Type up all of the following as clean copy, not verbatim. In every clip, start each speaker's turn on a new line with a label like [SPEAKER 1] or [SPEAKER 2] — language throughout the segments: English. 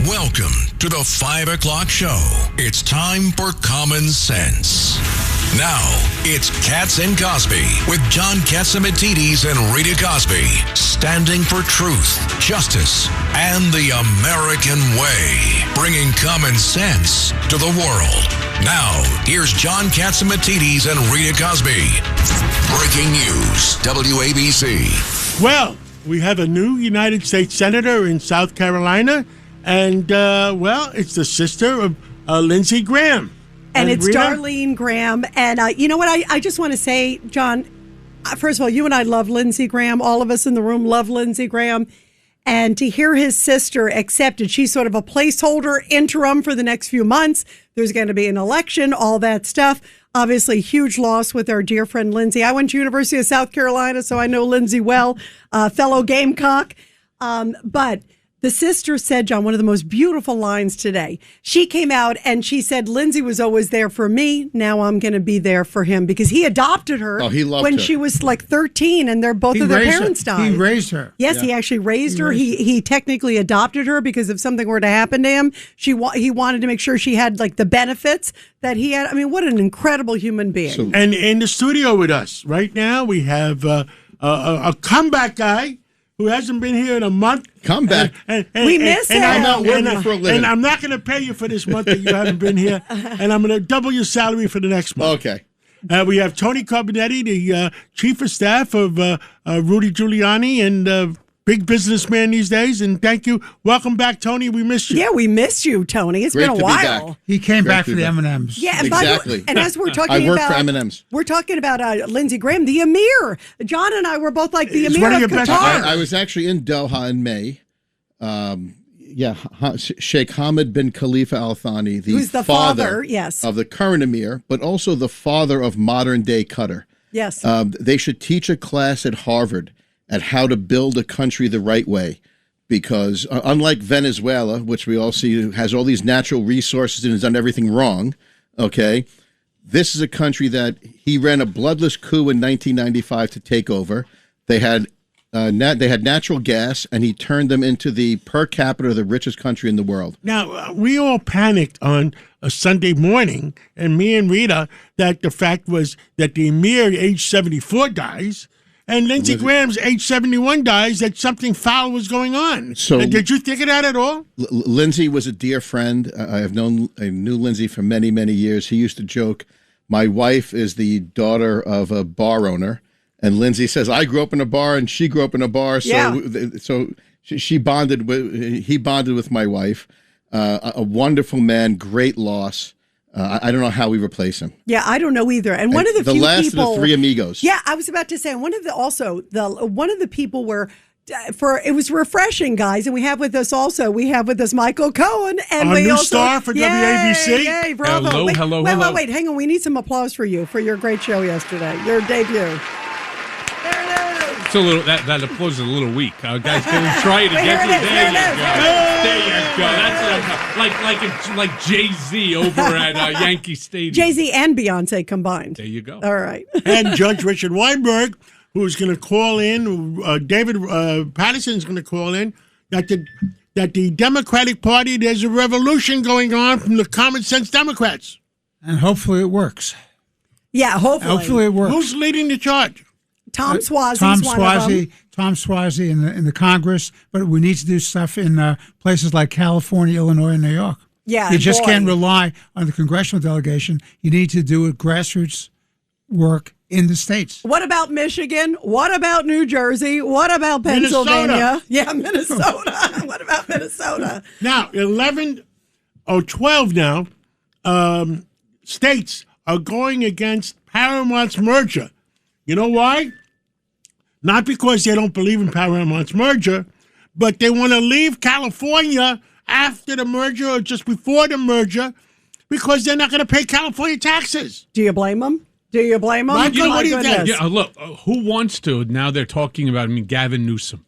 [SPEAKER 1] Welcome to the 5 o'clock show. It's time for Common Sense. Now, it's Katz and Cosby with John Catsimatidis and Rita Cosby, standing for truth, justice, and the American way, bringing common sense to the world. Now, here's John Catsimatidis and Rita Cosby. Breaking news, WABC.
[SPEAKER 2] Well, we have a new United States Senator in South Carolina, and, it's the sister of Lindsey Graham.
[SPEAKER 3] And it's
[SPEAKER 2] Rita?
[SPEAKER 3] Darlene Graham. And you know what? I just want to say, John, first of all, you and I love Lindsey Graham. All of us in the room love Lindsey Graham. And to hear his sister accepted, she's sort of a placeholder interim for the next few months. There's going to be an election, all that stuff. Obviously, huge loss with our dear friend Lindsey. I went to University of South Carolina, so I know Lindsey well, fellow Gamecock. But the sister said, John, one of the most beautiful lines today. She came out and she said, Lindsey was always there for me. Now I'm going to be there for him because he adopted her when she was like 13 and both of their parents died.
[SPEAKER 4] He raised her.
[SPEAKER 3] Yes, he actually raised her. He technically adopted her because if something were to happen to him, he wanted to make sure she had like the benefits that he had. I mean, what an incredible human being.
[SPEAKER 2] And in the studio with us right now, we have a comeback guy who hasn't been here in a month.
[SPEAKER 5] Comeback.
[SPEAKER 3] We miss him.
[SPEAKER 5] I'm not working for a living.
[SPEAKER 2] And I'm not going to pay you for this month that you haven't been here. And I'm going to double your salary for the next month.
[SPEAKER 5] Okay.
[SPEAKER 2] We have Tony Carbonetti, the chief of staff of Rudy Giuliani and big businessman these days. And thank you. Welcome back, Tony. We missed you.
[SPEAKER 3] Yeah, we missed you, Tony. It's been a while.
[SPEAKER 4] He came back for the M&Ms.
[SPEAKER 3] Yeah, and
[SPEAKER 5] exactly.
[SPEAKER 3] And as we're talking
[SPEAKER 5] I work
[SPEAKER 3] about,
[SPEAKER 5] for M&Ms.
[SPEAKER 3] We're talking about Lindsey Graham, the Emir. John and I were both like the
[SPEAKER 2] It's
[SPEAKER 3] Emir
[SPEAKER 2] one of
[SPEAKER 3] of
[SPEAKER 2] your best
[SPEAKER 3] Qatar.
[SPEAKER 5] I was actually in Doha in May. Sheikh Hamad bin Khalifa Al Thani,
[SPEAKER 3] who's the father, yes,
[SPEAKER 5] of the current Emir, but also the father of modern day Qatar.
[SPEAKER 3] Yes.
[SPEAKER 5] They should teach a class at Harvard at how to build a country the right way. Because unlike Venezuela, which we all see has all these natural resources and has done everything wrong, okay, this is a country that he ran a bloodless coup in 1995 to take over. They had natural gas, and he turned them into the per capita the richest country in the world.
[SPEAKER 2] Now, we all panicked on a Sunday morning, and me and Rita, that the fact was that the Emir, age 74, dies, and Lindsey Graham's age 71 dies, that something foul was going on. So, did you think of that at all?
[SPEAKER 5] Lindsey was a dear friend. I knew Lindsey for many, many years. He used to joke, my wife is the daughter of a bar owner. And Lindsey says, I grew up in a bar and she grew up in a bar. So he bonded with my wife. A wonderful man, great loss. I don't know how we replace him.
[SPEAKER 3] Yeah, I don't know either. And one of the few
[SPEAKER 5] last
[SPEAKER 3] people,
[SPEAKER 5] of the three amigos.
[SPEAKER 3] Yeah, I was about to say one of the people were. It was refreshing, guys, and we have with us Michael Cohen, and
[SPEAKER 2] our new star for WABC.
[SPEAKER 3] Yay, bravo!
[SPEAKER 6] Hello.
[SPEAKER 3] Wait, hang on. We need some applause for you for your great show yesterday, your debut.
[SPEAKER 6] It's a little that applause is a little weak. Guys, can we try it again? There you go. That's like Jay-Z over at Yankee Stadium.
[SPEAKER 3] Jay-Z and Beyonce combined.
[SPEAKER 6] There you go.
[SPEAKER 3] All right.
[SPEAKER 2] And Judge Richard Weinberg, who's going to call in, David Patterson's going to call in, that the Democratic Party, there's a revolution going on from the common sense Democrats.
[SPEAKER 4] And hopefully it works.
[SPEAKER 3] Yeah, hopefully
[SPEAKER 4] it works.
[SPEAKER 2] Who's leading the charge?
[SPEAKER 3] Tom Suozzi's
[SPEAKER 4] Tom
[SPEAKER 3] one of them.
[SPEAKER 4] Tom Suozzi in the Congress, but we need to do stuff in places like California, Illinois, and New York.
[SPEAKER 3] Yeah,
[SPEAKER 4] you just can't rely on the congressional delegation. You need to do grassroots work in the states.
[SPEAKER 3] What about Michigan? What about New Jersey? What about Pennsylvania?
[SPEAKER 2] Minnesota.
[SPEAKER 3] Yeah, Minnesota. What about Minnesota?
[SPEAKER 2] Now, 12 now, states are going against Paramount's merger. You know why? Not because they don't believe in Paramount's merger, but they want to leave California after the merger or just before the merger because they're not going to pay California taxes.
[SPEAKER 3] Do you blame them?
[SPEAKER 2] Michael, what do you think?
[SPEAKER 6] Yeah, look, who wants to? Now they're talking about, Gavin Newsom.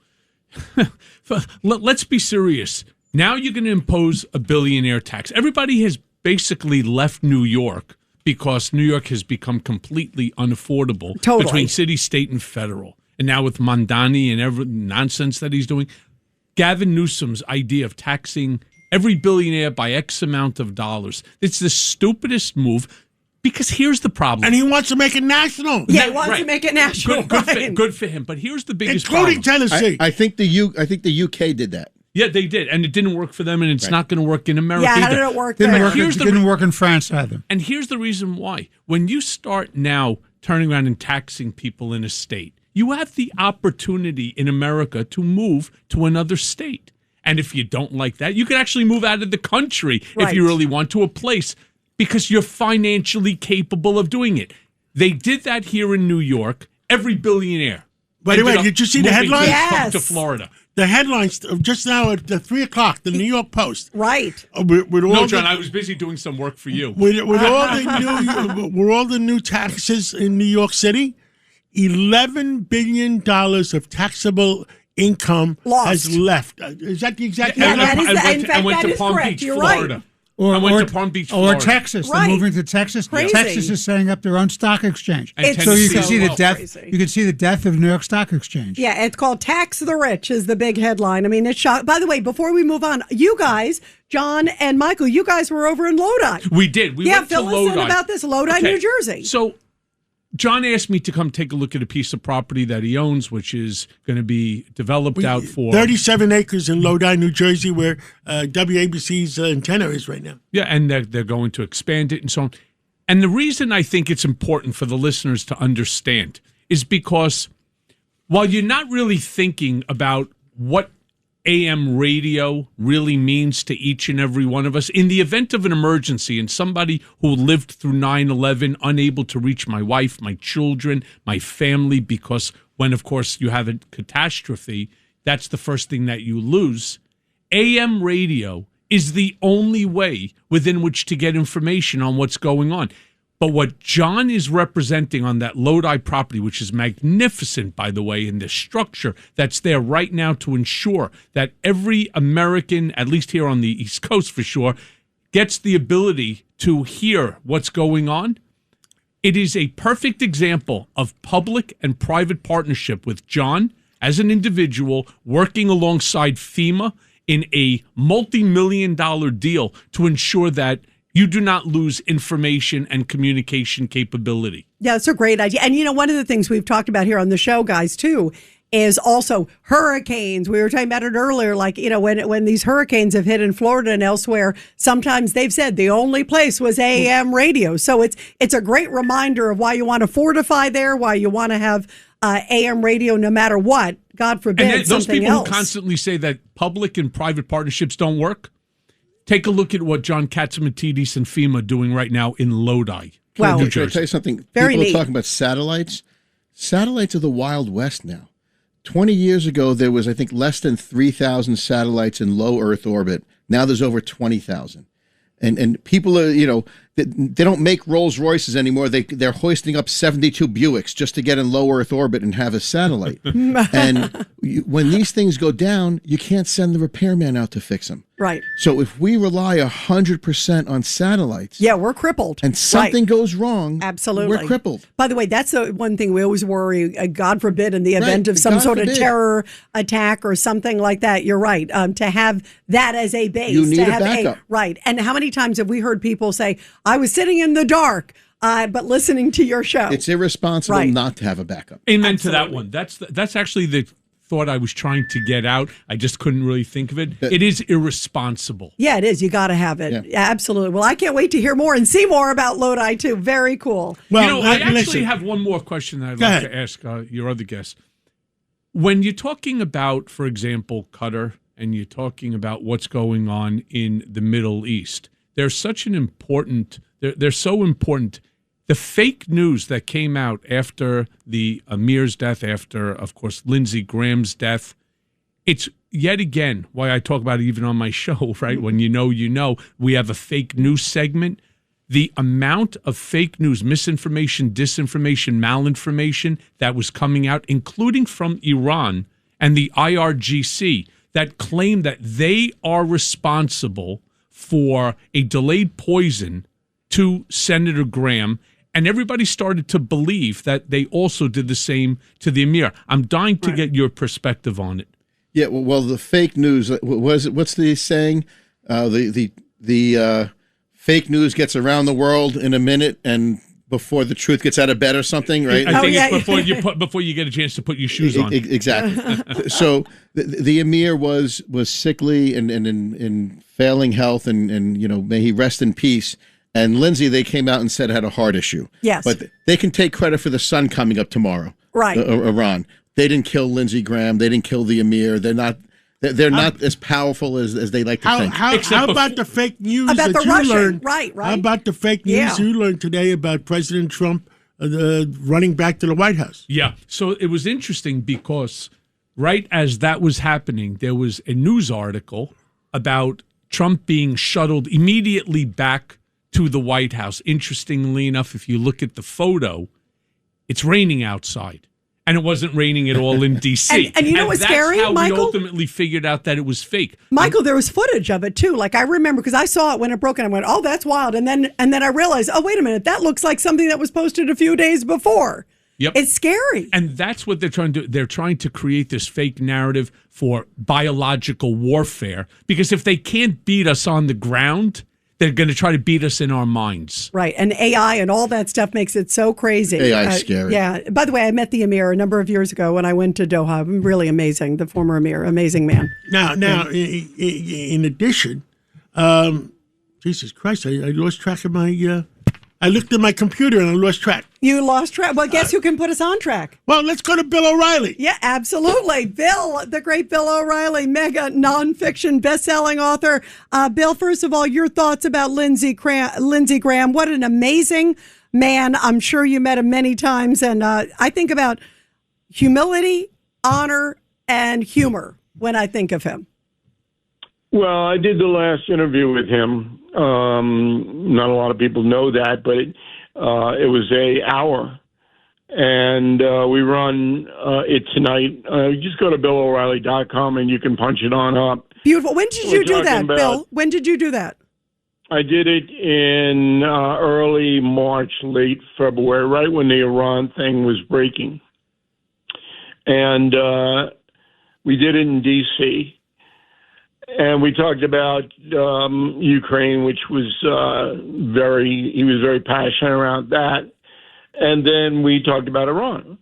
[SPEAKER 6] Let's be serious. Now you're going to impose a billionaire tax. Everybody has basically left New York because New York has become completely unaffordable between city, state, and federal. And now with Mondani and every nonsense that he's doing, Gavin Newsom's idea of taxing every billionaire by X amount of dollars. It's the stupidest move because here's the problem.
[SPEAKER 2] And he wants to make it national.
[SPEAKER 3] Yeah, he wants to make it national.
[SPEAKER 6] Good for him. But here's the biggest
[SPEAKER 2] including
[SPEAKER 6] problem.
[SPEAKER 2] Tennessee.
[SPEAKER 5] I think the UK did that.
[SPEAKER 6] Yeah, they did, and it didn't work for them, and it's not going to work in America
[SPEAKER 3] Yeah, how
[SPEAKER 6] either.
[SPEAKER 3] did it work
[SPEAKER 4] Didn't
[SPEAKER 3] there?
[SPEAKER 4] work, didn't work in France either.
[SPEAKER 6] And here's the reason why. When you start now turning around and taxing people in a state, you have the opportunity in America to move to another state. And if you don't like that, you can actually move out of the country if you really want to a place because you're financially capable of doing it. They did that here in New York. Every billionaire.
[SPEAKER 2] By the way, did you see the headlines?
[SPEAKER 3] Yes.
[SPEAKER 6] To Florida.
[SPEAKER 2] The headlines just now at 3 o'clock, the New York Post.
[SPEAKER 3] Right.
[SPEAKER 2] With all
[SPEAKER 6] No, John, I was busy doing some work for you.
[SPEAKER 2] With all the new taxes in New York City, $11 billion of taxable income has left. Is that the exact?
[SPEAKER 3] Yeah, that is
[SPEAKER 6] I went to
[SPEAKER 3] is
[SPEAKER 6] Palm
[SPEAKER 3] correct.
[SPEAKER 6] Beach,
[SPEAKER 3] You're
[SPEAKER 6] Florida.
[SPEAKER 3] right.
[SPEAKER 6] I went to Palm Beach, Florida.
[SPEAKER 4] Or Texas.
[SPEAKER 3] Right.
[SPEAKER 4] They're moving to Texas.
[SPEAKER 3] Crazy.
[SPEAKER 4] Texas is setting up their own stock exchange.
[SPEAKER 6] And
[SPEAKER 4] So you can
[SPEAKER 6] so
[SPEAKER 4] see the
[SPEAKER 6] well.
[SPEAKER 4] death.
[SPEAKER 3] Crazy.
[SPEAKER 4] You can see the death of New York Stock Exchange.
[SPEAKER 3] Yeah, it's called Tax the Rich is the big headline. I mean, it's shock. By the way, before we move on, you guys, John and Michael, you guys were over in Lodi.
[SPEAKER 6] We did. We went to
[SPEAKER 3] fill us in
[SPEAKER 6] Lodi.
[SPEAKER 3] about this. Lodi, New Jersey.
[SPEAKER 6] So John asked me to come take a look at a piece of property that he owns, which is going to be developed out for
[SPEAKER 2] 37 acres in Lodi, New Jersey, where WABC's antenna is right now.
[SPEAKER 6] Yeah, and they're going to expand it and so on. And the reason I think it's important for the listeners to understand is because while you're not really thinking about what AM radio really means to each and every one of us, in the event of an emergency and somebody who lived through 9/11, unable to reach my wife, my children, my family, because when, of course, you have a catastrophe, that's the first thing that you lose. AM radio is the only way within which to get information on what's going on. But what John is representing on that Lodi property, which is magnificent, by the way, in the structure that's there right now to ensure that every American, at least here on the East Coast for sure, gets the ability to hear what's going on. It is a perfect example of public and private partnership with John as an individual working alongside FEMA in a multi-million-dollar deal to ensure that you do not lose information and communication capability.
[SPEAKER 3] Yeah, it's a great idea. And, you know, one of the things we've talked about here on the show, guys, too, is also hurricanes. We were talking about it earlier, like, you know, when these hurricanes have hit in Florida and elsewhere, sometimes they've said the only place was AM radio. So it's a great reminder of why you want to fortify there, why you want to have AM radio no matter what. God forbid
[SPEAKER 6] and those
[SPEAKER 3] something
[SPEAKER 6] people
[SPEAKER 3] else.
[SPEAKER 6] who constantly say that public and private partnerships don't work, take a look at what John Katzimatidis and FEMA are doing right now in Lodi,
[SPEAKER 3] Wow.
[SPEAKER 6] New
[SPEAKER 5] Can I
[SPEAKER 6] Jersey.
[SPEAKER 5] tell you something?
[SPEAKER 3] Very
[SPEAKER 5] People
[SPEAKER 3] neat.
[SPEAKER 5] are talking about satellites. Satellites are the Wild West now. 20 years ago, there was, I think, less than 3,000 satellites in low Earth orbit. Now there's over 20,000. And people are, you know, they don't make Rolls Royces anymore. They're hoisting up 72 Buicks just to get in low Earth orbit and have a satellite. And when these things go down, you can't send the repairman out to fix them.
[SPEAKER 3] Right.
[SPEAKER 5] So if we rely 100% on satellites,
[SPEAKER 3] Yeah, we're crippled.
[SPEAKER 5] and something
[SPEAKER 3] Right.
[SPEAKER 5] goes wrong,
[SPEAKER 3] Absolutely.
[SPEAKER 5] we're crippled.
[SPEAKER 3] By the way, that's the one thing we always worry, God forbid, in the event
[SPEAKER 5] Right,
[SPEAKER 3] of some
[SPEAKER 5] God
[SPEAKER 3] sort of
[SPEAKER 5] forbid.
[SPEAKER 3] terror attack or something like that. You're right. To have that as a base.
[SPEAKER 5] You need
[SPEAKER 3] to
[SPEAKER 5] a
[SPEAKER 3] have
[SPEAKER 5] backup.
[SPEAKER 3] Right. And how many times have we heard people say, I was sitting in the dark, but listening to your show?
[SPEAKER 5] It's irresponsible
[SPEAKER 3] Right.
[SPEAKER 5] not to have a backup.
[SPEAKER 6] Amen to that
[SPEAKER 3] Absolutely.
[SPEAKER 6] one. That's actually the thought I was trying to get out. I just couldn't really think of it. It is irresponsible.
[SPEAKER 3] Yeah, it is. You got to have it. Yeah, absolutely. Well, I can't wait to hear more and see more about Lodi, too. Very cool.
[SPEAKER 2] Well,
[SPEAKER 6] You know, I actually
[SPEAKER 2] listen,
[SPEAKER 6] have one more question that I'd
[SPEAKER 2] Go
[SPEAKER 6] like
[SPEAKER 2] ahead.
[SPEAKER 6] to ask your other guests. When you're talking about, for example, Qatar, and you're talking about what's going on in the Middle East, they're such an important, they're so important. The fake news that came out after the Amir's death, after, of course, Lindsey Graham's death, it's yet again why I talk about it even on my show, right? When you know, we have a fake news segment. The amount of fake news, misinformation, disinformation, malinformation that was coming out, including from Iran and the IRGC, that claim that they are responsible for a delayed poison to Senator Graham. And everybody started to believe that they also did the same to the Emir. I'm dying to get your perspective on it.
[SPEAKER 5] Yeah, well, the fake news. What's the saying? The fake news gets around the world in a minute, and before the truth gets out of bed or something, right?
[SPEAKER 6] I think it's before you get a chance to put your shoes on.
[SPEAKER 5] Exactly. So the emir was sickly and in failing health, and may he rest in peace. And Lindsay, they came out and said had a heart issue.
[SPEAKER 3] Yes,
[SPEAKER 5] but they can take credit for the sun coming up tomorrow.
[SPEAKER 3] Right,
[SPEAKER 5] Iran. They didn't kill Lindsey Graham. They didn't kill the emir. They're not. They're not as powerful as they like to think.
[SPEAKER 2] How about the fake news
[SPEAKER 3] about
[SPEAKER 2] that you learned?
[SPEAKER 3] Right.
[SPEAKER 2] How about the fake news you learned today about President Trump running back to the White House?
[SPEAKER 6] Yeah. So it was interesting because right as that was happening, there was a news article about Trump being shuttled immediately back to the White House. Interestingly enough, if you look at the photo, it's raining outside. And it wasn't raining at all in D.C.
[SPEAKER 3] and you know what's scary,
[SPEAKER 6] Michael?
[SPEAKER 3] Michael?
[SPEAKER 6] We ultimately figured out that it was fake.
[SPEAKER 3] Michael, there was footage of it too. Like I remember because I saw it when it broke, and I went, "Oh, that's wild." And then I realized, "Oh, wait a minute, that looks like something that was posted a few days before."
[SPEAKER 6] Yep,
[SPEAKER 3] it's scary.
[SPEAKER 6] And that's what they're trying to do. They're trying to create this fake narrative for biological warfare. Because if they can't beat us on the ground, they're going to try to beat us in our minds.
[SPEAKER 3] Right. And AI and all that stuff makes it so crazy.
[SPEAKER 5] AI is scary.
[SPEAKER 3] Yeah. By the way, I met the emir a number of years ago when I went to Doha. Really amazing. The former emir. Amazing man.
[SPEAKER 2] Now, in addition, Jesus Christ, I lost track of my... I looked at my computer and I lost track.
[SPEAKER 3] You lost track? Well, guess who can put us on track?
[SPEAKER 2] Well, let's go to Bill O'Reilly.
[SPEAKER 3] Yeah, absolutely. Bill, the great Bill O'Reilly, mega nonfiction best-selling author. Bill, first of all, your thoughts about Lindsey Graham. What an amazing man. I'm sure you met him many times. And I think about humility, honor, and humor when I think of him.
[SPEAKER 7] Well, I did the last interview with him. Not a lot of people know that, but it was an hour. And we run it tonight. Just go to BillO'Reilly.com and you can punch it on up.
[SPEAKER 3] Beautiful. When did you do that, Bill? When did you do that?
[SPEAKER 7] I did it in early March, late February, right when the Iran thing was breaking. And we did it in D.C., and we talked about Ukraine, which was he was very passionate around that. And then we talked about Iran.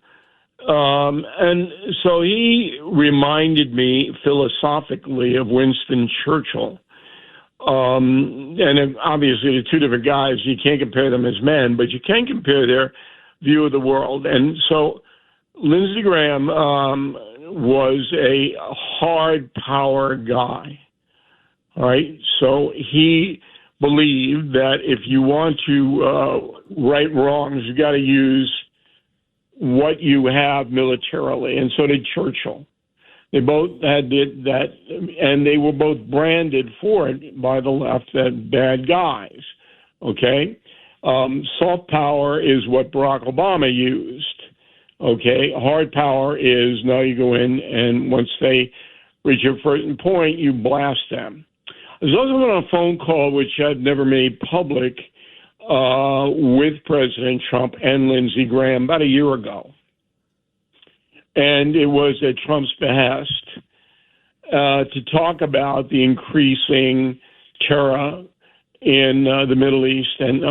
[SPEAKER 7] And so he reminded me philosophically of Winston Churchill. And obviously the two different guys, you can't compare them as men, but you can compare their view of the world. And so Lindsey Graham was a hard power guy. All right. So he believed that if you want to right wrongs, you got to use what you have militarily. And so did Churchill. They both had that, and they were both branded for it by the left as bad guys. Okay. Soft power is what Barack Obama used. Okay, hard power is now you go in and once they reach a certain point, you blast them. I was also on a phone call, which I'd never made public, with President Trump and Lindsey Graham about a year ago. And it was at Trump's behest to talk about the increasing terror in the Middle East. And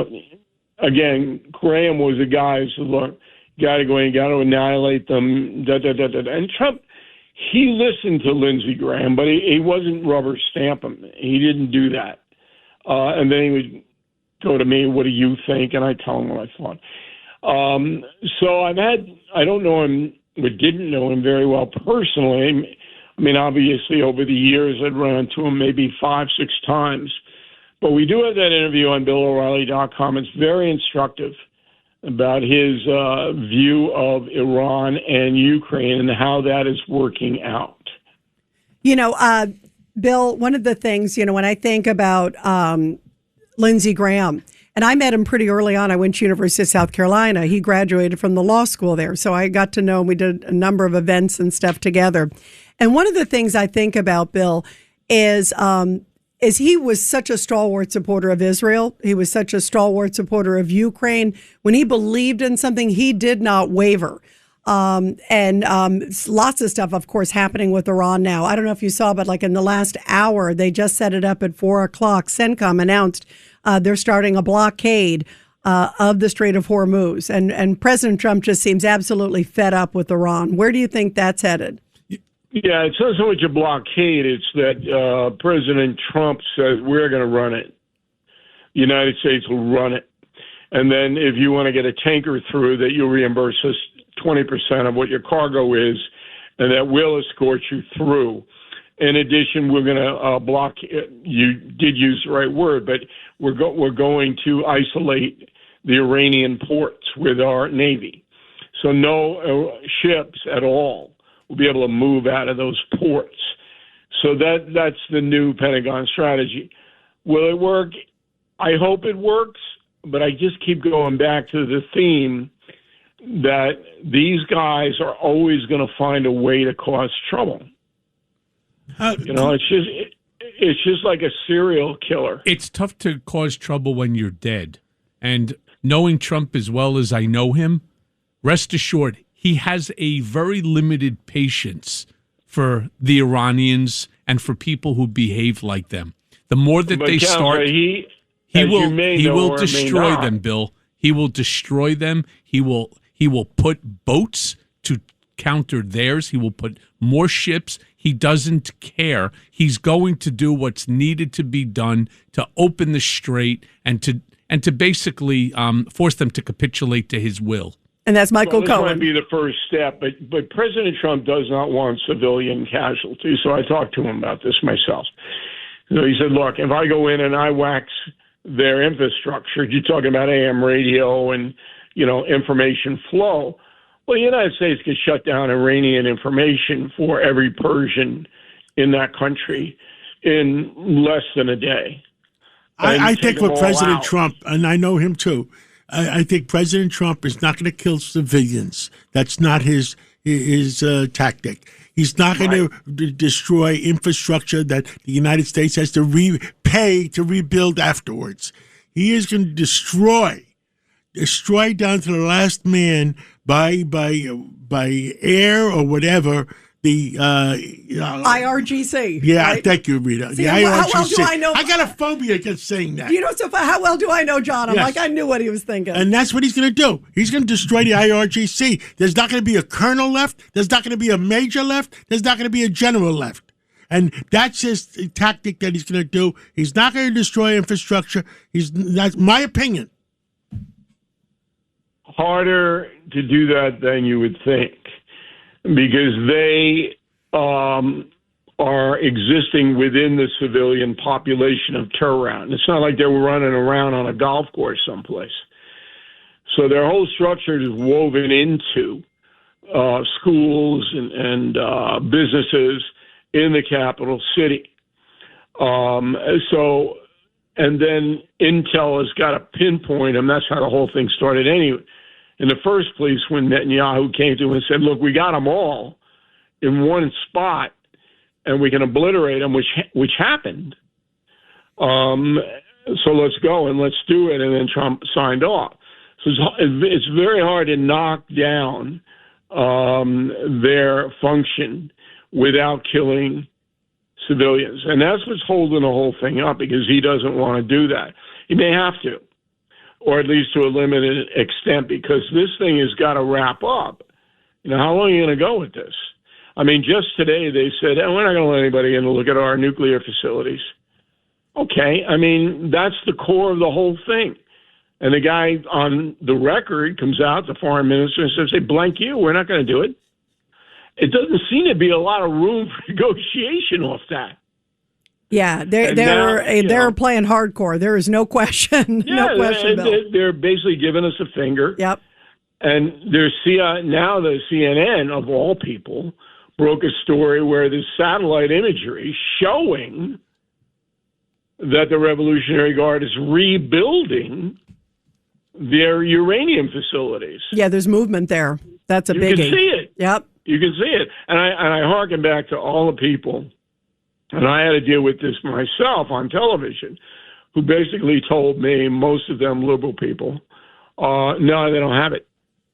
[SPEAKER 7] again, Graham was the guy who said, look, got to go in, got to annihilate them, And Trump, he listened to Lindsey Graham, but he wasn't rubber stamp him. He didn't do that. And then he would go to me, what do you think? And I tell him what I thought. So I don't know him, but didn't know him very well personally. I mean, obviously over the years, I'd run into him maybe 5-6 times. But we do have that interview on BillO'Reilly.com. It's very instructive about his view of Iran and Ukraine and how that is working out.
[SPEAKER 3] You know, Bill, one of the things, when I think about Lindsey Graham, and I met him pretty early on. I went to University of South Carolina. He graduated from the law school there. So I got to know him. We did a number of events and stuff together. And one of the things I think about, Bill, is he was such a stalwart supporter of Israel. He was such a stalwart supporter of Ukraine. When he believed in something, he did not waver. And lots of stuff, of course, happening with Iran now. I don't know if you saw, but like in the last hour, they just set it up at 4 o'clock. CENTCOM announced they're starting a blockade of the Strait of Hormuz. And President Trump just seems absolutely fed up with Iran. Where do you think that's headed?
[SPEAKER 7] Yeah, it's not so much a blockade. It's that President Trump says we're going to run it. The United States will run it. And then if you want to get a tanker through, that you'll reimburse us 20% of what your cargo is, and that will escort you through. In addition, we're going to block. You did use the right word, but we're going to isolate the Iranian ports with our Navy, so no ships at all will be able to move out of those ports. So that's the new Pentagon strategy. Will it work? I hope it works, but I just keep going back to the theme that these guys are always going to find a way to cause trouble. It's just like a serial killer.
[SPEAKER 6] It's tough to cause trouble when you're dead. And knowing Trump as well as I know him, rest assured, he has a very limited patience for the Iranians and for people who behave like them. The more that they start, he will destroy them, Bill. He will destroy them. He will put boats to counter theirs. He will put more ships. He doesn't care. He's going to do what's needed to be done to open the strait and to basically force them to capitulate to his will.
[SPEAKER 3] And that's Michael Cohen.
[SPEAKER 7] This might be the first step, but President Trump does not want civilian casualties. So I talked to him about this myself. So he said, look, if I go in and I wax their infrastructure, you're talking about AM radio and, information flow. Well, the United States can shut down Iranian information for every Persian in that country in less than a day.
[SPEAKER 2] I think with President Trump, and I know him too, I think President Trump is not going to kill civilians. That's not his tactic. He's not going to destroy infrastructure that the United States has to pay to rebuild afterwards. He is going to destroy down to the last man by air or whatever. The
[SPEAKER 3] IRGC.
[SPEAKER 2] Yeah,
[SPEAKER 3] right?
[SPEAKER 2] Thank you, Rita.
[SPEAKER 3] See,
[SPEAKER 2] the
[SPEAKER 3] IRGC.
[SPEAKER 2] How well
[SPEAKER 3] do I know?
[SPEAKER 2] I got a phobia against saying that.
[SPEAKER 3] How well do I know John? I'm
[SPEAKER 2] Yes.
[SPEAKER 3] like, I knew what he was thinking.
[SPEAKER 2] And that's what he's going to do. He's going to destroy the IRGC. There's not going to be a colonel left. There's not going to be a major left. There's not going to be a general left. And that's his tactic that he's going to do. He's not going to destroy infrastructure. That's my opinion.
[SPEAKER 7] Harder to do that than you would think, because they are existing within the civilian population of Tehran. It's not like they were running around on a golf course someplace. So their whole structure is woven into schools and businesses in the capital city. And then Intel has got to pinpoint them. That's how the whole thing started anyway. In the first place, when Netanyahu came to him and said, look, we got them all in one spot and we can obliterate them, which happened. So let's go and let's do it. And then Trump signed off. So it's very hard to knock down their function without killing civilians. And that's what's holding the whole thing up, because he doesn't want to do that. He may have to, or at least to a limited extent, because this thing has got to wrap up. How long are you going to go with this? I mean, just today they said, we're not going to let anybody in to look at our nuclear facilities. Okay, I mean, that's the core of the whole thing. And the guy on the record comes out, the foreign minister, and says, hey, blank you, we're not going to do it. It doesn't seem to be a lot of room for negotiation off that.
[SPEAKER 3] Yeah, they're playing hardcore. There is no question.
[SPEAKER 7] Yeah,
[SPEAKER 3] no question, Bill.
[SPEAKER 7] They're basically giving us a finger.
[SPEAKER 3] Yep.
[SPEAKER 7] And now the CNN, of all people, broke a story where there's satellite imagery showing that the Revolutionary Guard is rebuilding their uranium facilities.
[SPEAKER 3] Yeah, there's movement there. That's a biggie.
[SPEAKER 7] You can see it.
[SPEAKER 3] Yep.
[SPEAKER 7] You can see it. And I hearken back to all the people, and I had to deal with this myself on television, who basically told me, most of them liberal people, no, they don't have it.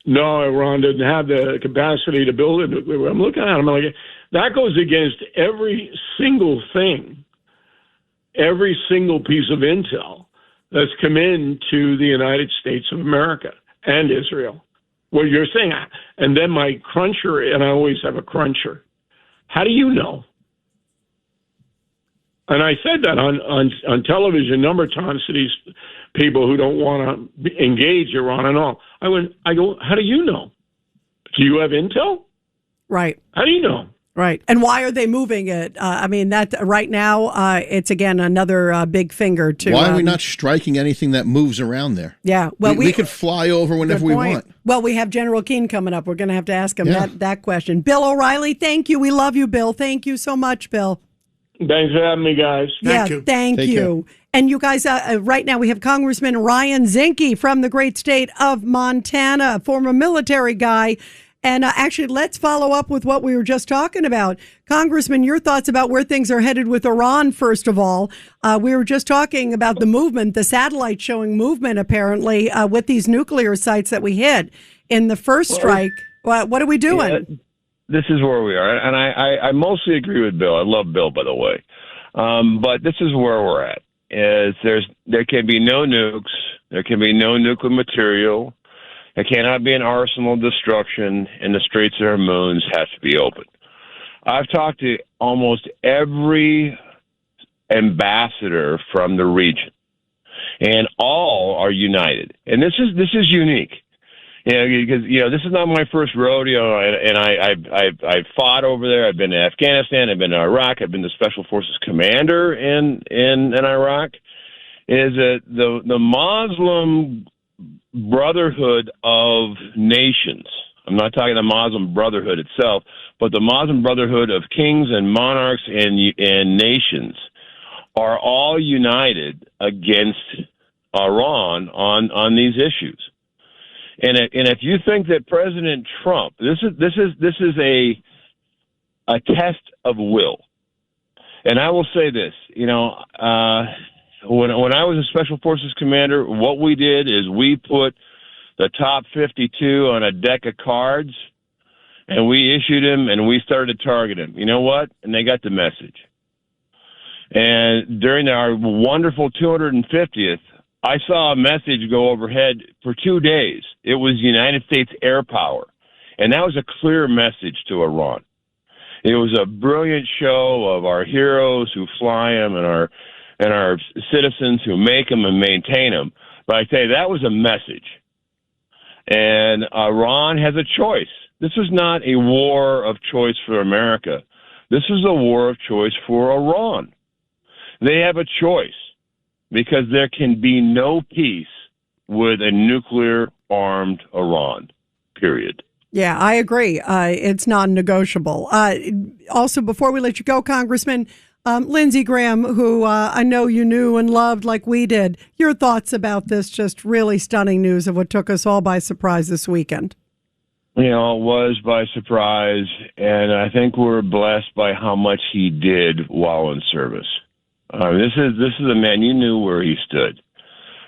[SPEAKER 7] no, Iran doesn't have the capacity to build a nuclear weapon. I'm looking at them like that goes against every single thing, every single piece of intel that's come into the United States of America and Israel. What you're saying, and then my cruncher, and I always have a cruncher. How do you know? And I said that on television a number of times to these people who don't want to engage Iran and all. I go, how do you know? Do you have intel?
[SPEAKER 3] Right.
[SPEAKER 7] How do you know?
[SPEAKER 3] Right. And why are they moving it? I mean, that right now, it's again another big finger to.
[SPEAKER 5] Why are we not striking anything that moves around there?
[SPEAKER 3] Yeah. Well,
[SPEAKER 5] we could fly over whenever we want.
[SPEAKER 3] Well, we have General Keane coming up. We're going to have to ask him that question. Bill O'Reilly, thank you. We love you, Bill. Thank you so much, Bill.
[SPEAKER 7] Thanks for having me, guys.
[SPEAKER 3] Thank you. Thank you. And you guys, right now we have Congressman Ryan Zinke from the great state of Montana, former military guy. And actually, let's follow up with what we were just talking about. Congressman, your thoughts about where things are headed with Iran, first of all. We were just talking about the movement, the satellite showing movement, apparently, with these nuclear sites that we hit in the first strike. What are we doing?
[SPEAKER 8] Yeah, this is where we are. And I mostly agree with Bill. I love Bill, by the way. But this is where we're at. There can be no nukes. There can be no nuclear material. There cannot be an arsenal of destruction, and the Straits of Hormuz has to be open. I've talked to almost every ambassador from the region, and all are united. And this is unique, because this is not my first rodeo, and I've fought over there. I've been to Afghanistan. I've been to Iraq. I've been the Special Forces commander in Iraq. Is that the Muslim Brotherhood of Nations? I'm not talking the Muslim Brotherhood itself, but the Muslim Brotherhood of kings and monarchs and nations are all united against Iran on these issues. And if you think that President Trump, this is a test of will. And I will say this, when I was a Special Forces commander, what we did is we put the top 52 on a deck of cards, and we issued them, and we started to target them. You know what? And they got the message. And during our wonderful 250th, I saw a message go overhead for 2 days. It was United States air power, and that was a clear message to Iran. It was a brilliant show of our heroes who fly them and our citizens who make them and maintain them. But I tell you, that was a message. And Iran has a choice. This is not a war of choice for America. This is a war of choice for Iran. They have a choice because there can be no peace with a nuclear-armed Iran, period.
[SPEAKER 3] Yeah, I agree. It's non-negotiable. Also, before we let you go, Congressman, Lindsey Graham, who I know you knew and loved like we did, your thoughts about this just really stunning news of what took us all by surprise this weekend?
[SPEAKER 8] It was by surprise, and I think we're blessed by how much he did while in service. This is a man, you knew where he stood.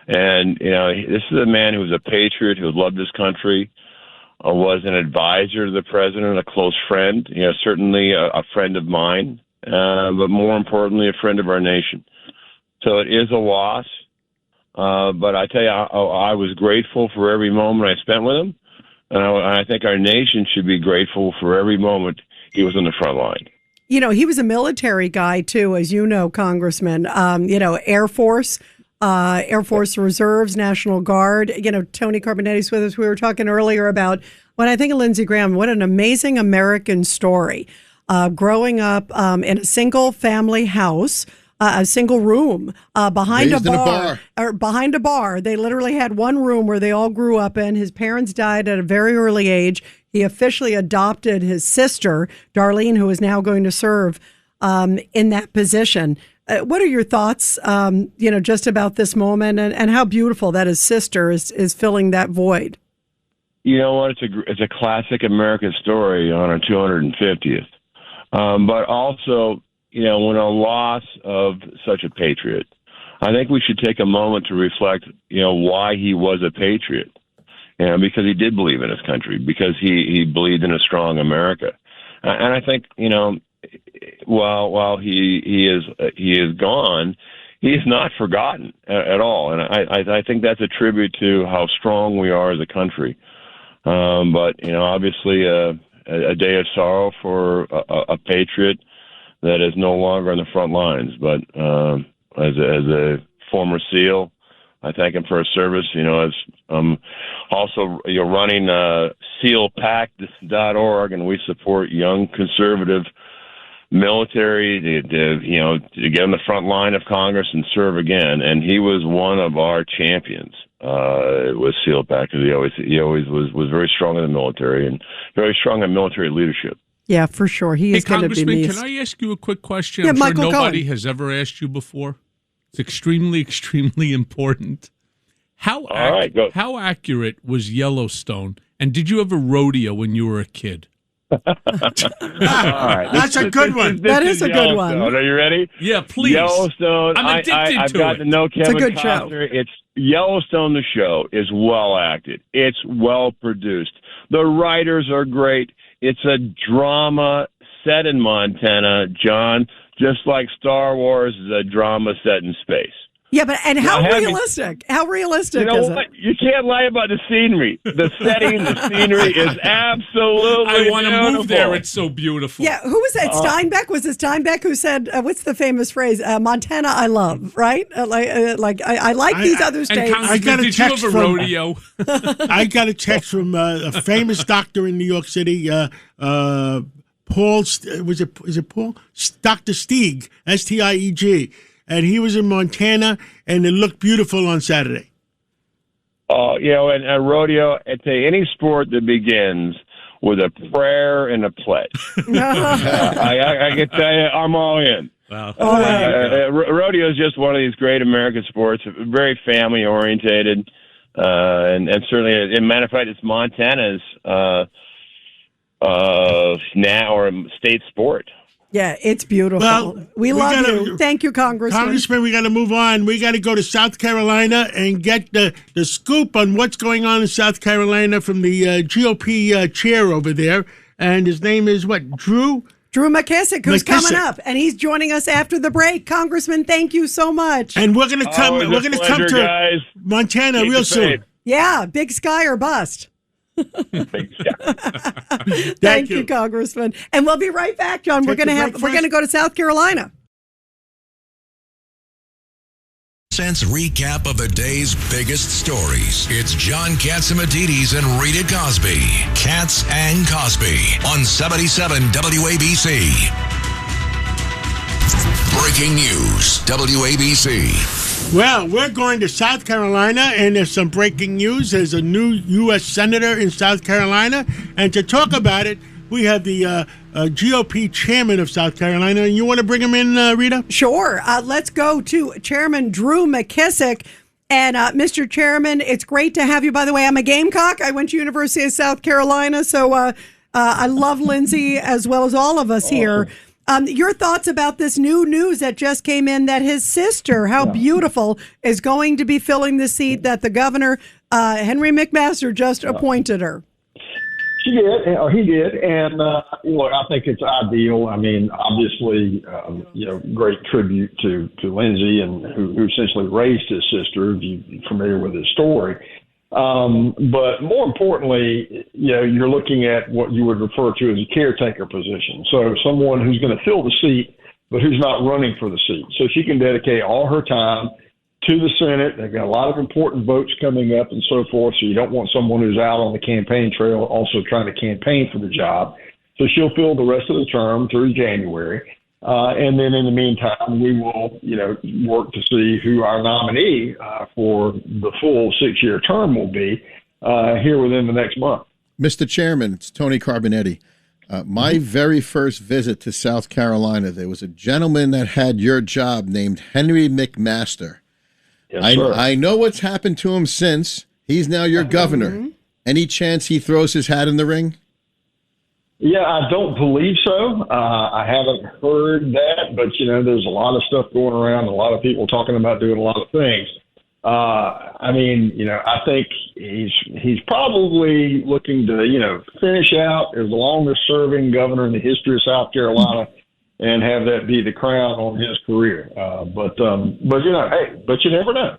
[SPEAKER 8] And, this is a man who was a patriot, who loved his country, was an advisor to the president, a close friend, certainly a friend of mine. But more importantly, a friend of our nation. So it is a loss. But I tell you, I was grateful for every moment I spent with him. And I think our nation should be grateful for every moment he was on the front line.
[SPEAKER 3] He was a military guy, too, as you know, Congressman. Air Force Reserves, National Guard. Tony Carbonetti's with us. We were talking earlier about, when I think of Lindsey Graham, what an amazing American story. Growing up in a single family house, a single room behind a bar. They literally had one room where they all grew up in. His parents died at a very early age. He officially adopted his sister, Darlene, who is now going to serve in that position. What are your thoughts, just about this moment and how beautiful that his sister is filling that void?
[SPEAKER 8] You know what? It's a classic American story on our 250th. But also, when a loss of such a patriot, I think we should take a moment to reflect, why he was a patriot. and because he did believe in his country, because he believed in a strong America. And I think, while he is gone, he's not forgotten at all. And I think that's a tribute to how strong we are as a country. But obviously a day of sorrow for a patriot that is no longer on the front lines. But as a former SEAL, I thank him for his service. As also running SEALPact.org, and we support young conservative military to get on the front line of Congress and serve again. And he was one of our champions with SEAL Pact, because he always was very strong in the military and very strong in military leadership.
[SPEAKER 3] Yeah, for sure. He is going to be missed.
[SPEAKER 6] Can I ask you a quick question?
[SPEAKER 3] Yeah,
[SPEAKER 6] I'm
[SPEAKER 3] Michael
[SPEAKER 6] sure nobody
[SPEAKER 3] Cohen
[SPEAKER 6] has ever asked you before. It's extremely, extremely important. How accurate was Yellowstone? And did you ever rodeo when you were a kid?
[SPEAKER 8] All right.
[SPEAKER 2] That's a good one.
[SPEAKER 3] That is a good one.
[SPEAKER 8] Are you ready?
[SPEAKER 6] Yeah, please.
[SPEAKER 8] Yellowstone.
[SPEAKER 6] I'm addicted
[SPEAKER 8] I've
[SPEAKER 6] to
[SPEAKER 8] got
[SPEAKER 6] it.
[SPEAKER 8] to know Kevin
[SPEAKER 3] It's a good
[SPEAKER 8] Costner. It's Yellowstone. The show is well acted. It's well produced. The writers are great. It's a drama set in Montana, John, just like Star Wars is a drama set in space.
[SPEAKER 3] Yeah, but how realistic? How realistic
[SPEAKER 8] You know
[SPEAKER 3] is
[SPEAKER 8] what?
[SPEAKER 3] it?
[SPEAKER 8] You can't lie about the scenery. The setting, the scenery is absolutely
[SPEAKER 6] I want to move there. It's so beautiful.
[SPEAKER 3] Yeah, who was that? Steinbeck? Was it Steinbeck who said, what's the famous phrase? Montana, I love, right? I like these other states.
[SPEAKER 2] I got a
[SPEAKER 6] Did you have
[SPEAKER 2] text
[SPEAKER 6] a
[SPEAKER 2] from
[SPEAKER 6] rodeo?
[SPEAKER 2] I got a text from a famous doctor in New York City, Paul. Is it Paul? Dr. Stieg, Stieg, and he was in Montana, and it looked beautiful on Saturday.
[SPEAKER 8] And a rodeo, it's any sport that begins with a prayer and a pledge. I can tell you, I'm all in.
[SPEAKER 6] Wow.
[SPEAKER 8] Rodeo is just one of these great American sports, very family orientated, and certainly, as a matter of fact, it's Montana's now or state sport.
[SPEAKER 3] Yeah, it's beautiful.
[SPEAKER 2] Well,
[SPEAKER 3] we love you. Thank you, Congressman.
[SPEAKER 2] We got to move on. We got to go to South Carolina and get the scoop on what's going on in South Carolina from the GOP chair over there. And his name is what? Drew
[SPEAKER 3] McKissick, who's coming up, and he's joining us after the break. Congressman, thank you so much.
[SPEAKER 2] And we're going to come. We're going to come to
[SPEAKER 8] guys.
[SPEAKER 2] Montana real soon.
[SPEAKER 3] Yeah, big sky or bust. Thank you, Congressman. And we'll be right back, John. We're going to go to South Carolina.
[SPEAKER 1] Sense recap of the day's biggest stories. It's John Catsimatidis and Rita Cosby. Cats and Cosby on 77 WABC. Breaking news, WABC.
[SPEAKER 2] Well, we're going to South Carolina, and there's some breaking news. There's a new U.S. Senator in South Carolina, and to talk about it, we have the GOP chairman of South Carolina. And you want to bring him in, Rita?
[SPEAKER 3] Sure. Let's go to Chairman Drew McKissick. And Mr. Chairman, it's great to have you. By the way, I'm a Gamecock. I went to University of South Carolina, so I love Lindsay as well as all of us here. Your thoughts about this new news that just came in that his sister, how beautiful, is going to be filling the seat that the governor, Henry McMaster, just appointed her.
[SPEAKER 9] She did, or he did, and look, I think it's ideal. I mean, obviously, great tribute to Lindsay, and who essentially raised his sister. If you're familiar with his story, but more importantly, you're looking at what you would refer to as a caretaker position. So someone who's going to fill the seat, but who's not running for the seat. So she can dedicate all her time to the Senate. They've got a lot of important votes coming up and so forth. So you don't want someone who's out on the campaign trail also trying to campaign for the job. So she'll fill the rest of the term through January. And then in the meantime, we will, work to see who our nominee for the full 6-year term will be here within the next month.
[SPEAKER 5] Mr. Chairman, it's Tony Carbonetti. My very first visit to South Carolina, there was a gentleman that had your job named Henry McMaster.
[SPEAKER 9] Yes, sir.
[SPEAKER 5] I know what's happened to him since. He's now your governor. Any chance he throws his hat in the ring?
[SPEAKER 9] Yeah, I don't believe so. I haven't heard that, but there's a lot of stuff going around, a lot of people talking about doing a lot of things. I mean, I think he's probably looking to, finish out as the longest serving governor in the history of South Carolina and have that be the crown on his career. But you never know.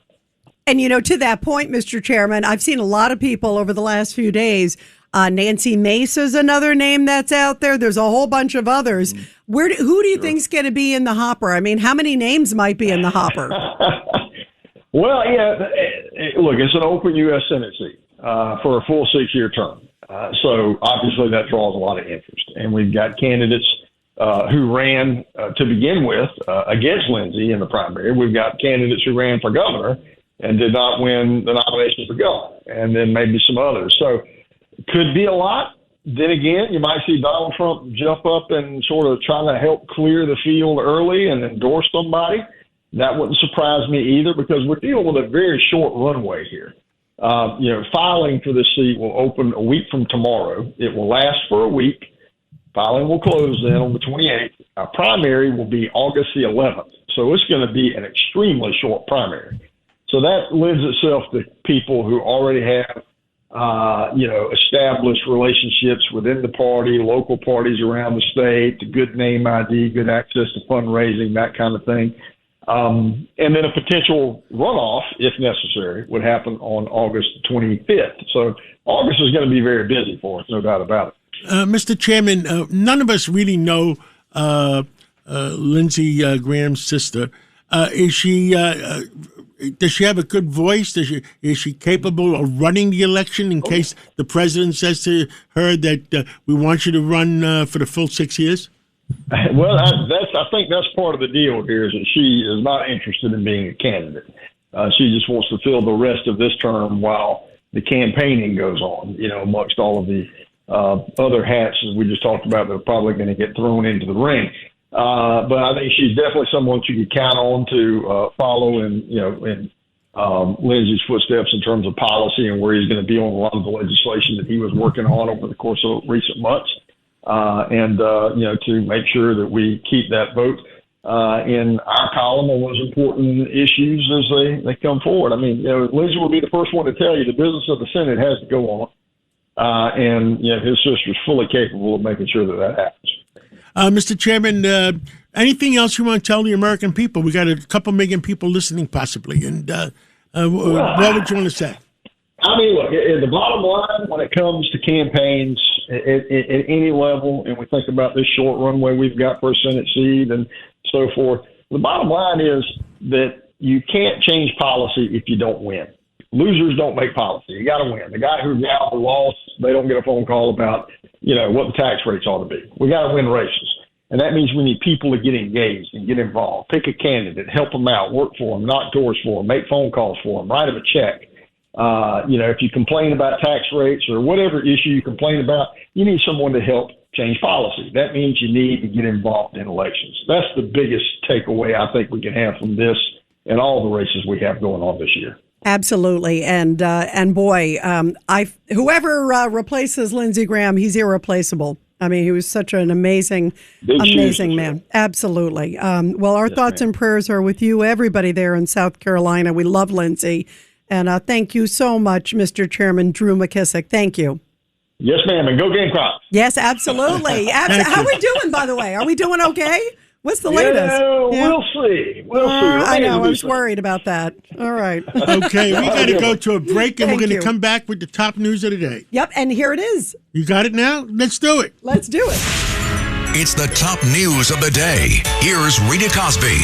[SPEAKER 3] And, to that point, Mr. Chairman, I've seen a lot of people over the last few days. Nancy Mace is another name that's out there. There's a whole bunch of others. Who do you think's going to be in the hopper? I mean, how many names might be in the hopper?
[SPEAKER 9] Well, look, it's an open U.S. Senate seat for a full 6-year term. So obviously that draws a lot of interest. And we've got candidates who ran to begin with against Lindsey in the primary. We've got candidates who ran for governor and did not win the nomination for governor, and then maybe some others. So could be a lot. Then again, you might see Donald Trump jump up and sort of trying to help clear the field early and endorse somebody. That wouldn't surprise me either, because we're dealing with a very short runway here. Filing for this seat will open a week from tomorrow. It will last for a week. Filing will close then on the 28th. Our primary will be August the 11th. So it's going to be an extremely short primary. So that lends itself to people who already have, established relationships within the party, local parties around the state, good name ID, good access to fundraising, that kind of thing. And then a potential runoff, if necessary, would happen on August 25th. So August is going to be very busy for us, no doubt about it.
[SPEAKER 2] Mr. Chairman, none of us really know Lindsey Graham's sister. Does she have a good voice? Is she capable of running the election in case the president says to her that we want you to run for the full 6 years?
[SPEAKER 9] Well, I think that's part of the deal here, is that she is not interested in being a candidate. She just wants to fill the rest of this term while the campaigning goes on, amongst all of the other hats, as we just talked about, that are probably going to get thrown into the ring. But I think she's definitely someone you could count on to follow in Lindsey's footsteps in terms of policy and where he's going to be on a lot of the legislation that he was working on over the course of recent months. To make sure that we keep that vote in our column on those important issues as they come forward. I mean, Lindsey will be the first one to tell you the business of the Senate has to go on. And his sister's fully capable of making sure that happens.
[SPEAKER 2] Mr. Chairman, anything else you want to tell the American people? We got a couple million people listening, possibly. And what would you want to say?
[SPEAKER 9] I mean, look, the bottom line when it comes to campaigns at any level, and we think about this short runway we've got for a Senate seat and so forth, the bottom line is that you can't change policy if you don't win. Losers don't make policy. You got to win. The guy who lost, they don't get a phone call about, what the tax rates ought to be. We got to win races. And that means we need people to get engaged and get involved. Pick a candidate, help them out, work for them, knock doors for them, make phone calls for them, write them a check. If you complain about tax rates or whatever issue you complain about, you need someone to help change policy. That means you need to get involved in elections. That's the biggest takeaway I think we can have from this and all the races we have going on this year.
[SPEAKER 3] Absolutely, and boy, whoever replaces Lindsey Graham, he's irreplaceable. I mean, he was such an amazing man. Absolutely. Well, our thoughts and prayers are with you, everybody there in South Carolina. We love Lindsey, and thank you so much, Mr. Chairman Drew McKissick. Thank you.
[SPEAKER 9] Yes, ma'am, and go Gamecocks.
[SPEAKER 3] Yes, absolutely. How are we doing, by the way? Are we doing okay? What's the latest?
[SPEAKER 9] Yeah. We'll see.
[SPEAKER 3] I know. I was worried about that. All right.
[SPEAKER 2] Okay, we got to go to a break, and we're going to come back with the top news of the day.
[SPEAKER 3] Yep, and here it is.
[SPEAKER 2] You got it now? Let's do it.
[SPEAKER 3] Let's do it.
[SPEAKER 1] It's the top news of the day. Here's Rita Cosby.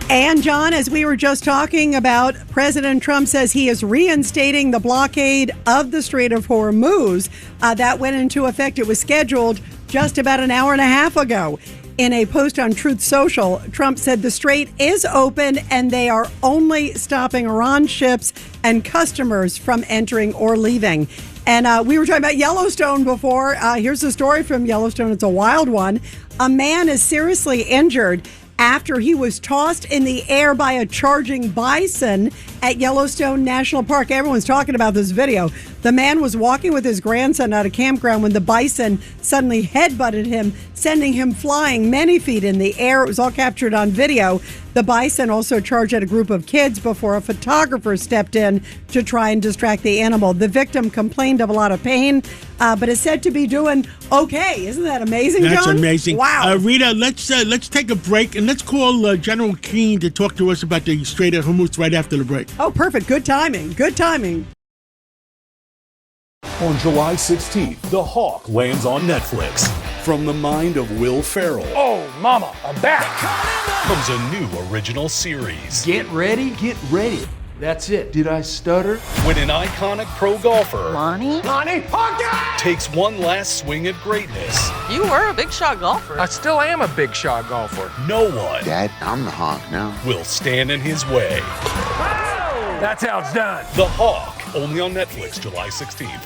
[SPEAKER 3] And, John, as we were just talking about, President Trump says he is reinstating the blockade of the Strait of Hormuz. That went into effect. It was scheduled just about an hour and a half ago. In a post on Truth Social, Trump said the strait is open and they are only stopping Iran ships and customers from entering or leaving. And we were talking about Yellowstone before. Here's a story from Yellowstone. It's a wild one. A man is seriously injured after he was tossed in the air by a charging bison at Yellowstone National Park. Everyone's talking about this video. The man was walking with his grandson at a campground when the bison suddenly headbutted him, sending him flying many feet in the air. It was all captured on video. The bison also charged at a group of kids before a photographer stepped in to try and distract the animal. The victim complained of a lot of pain, but is said to be doing okay. Isn't that amazing, John?
[SPEAKER 2] That's amazing.
[SPEAKER 3] Wow.
[SPEAKER 2] Rita, let's take a break, and let's call General Keane to talk to us about the Strait of Hormuz right after the break.
[SPEAKER 3] Oh, perfect. Good timing. Good timing.
[SPEAKER 10] On July 16th, The Hawk lands on Netflix. From the mind of Will Ferrell.
[SPEAKER 11] Oh, mama, I'm back.
[SPEAKER 10] Comes a new original series.
[SPEAKER 11] Get ready, get ready. That's it. Did I stutter?
[SPEAKER 10] When an iconic pro golfer
[SPEAKER 11] Lonnie, Hawkeye!
[SPEAKER 10] takes one last swing at greatness.
[SPEAKER 12] You were a big shot golfer.
[SPEAKER 11] I still am a big shot golfer.
[SPEAKER 10] No one
[SPEAKER 13] Dad, I'm the Hawk now.
[SPEAKER 10] will stand in his way.
[SPEAKER 11] That's how it's done.
[SPEAKER 10] The Hawk, only on Netflix, July 16th.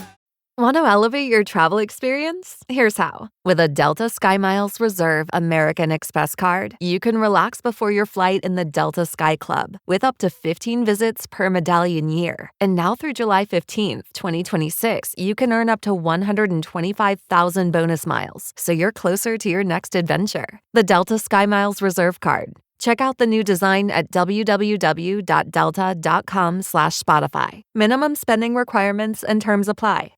[SPEAKER 14] Want to elevate your travel experience? Here's how. With a Delta SkyMiles Reserve American Express card, you can relax before your flight in the Delta Sky Club with up to 15 visits per medallion year. And now through July 15th, 2026, you can earn up to 125,000 bonus miles, so you're closer to your next adventure. The Delta SkyMiles Reserve card. Check out the new design at www.delta.com/Spotify. Minimum spending requirements and terms apply.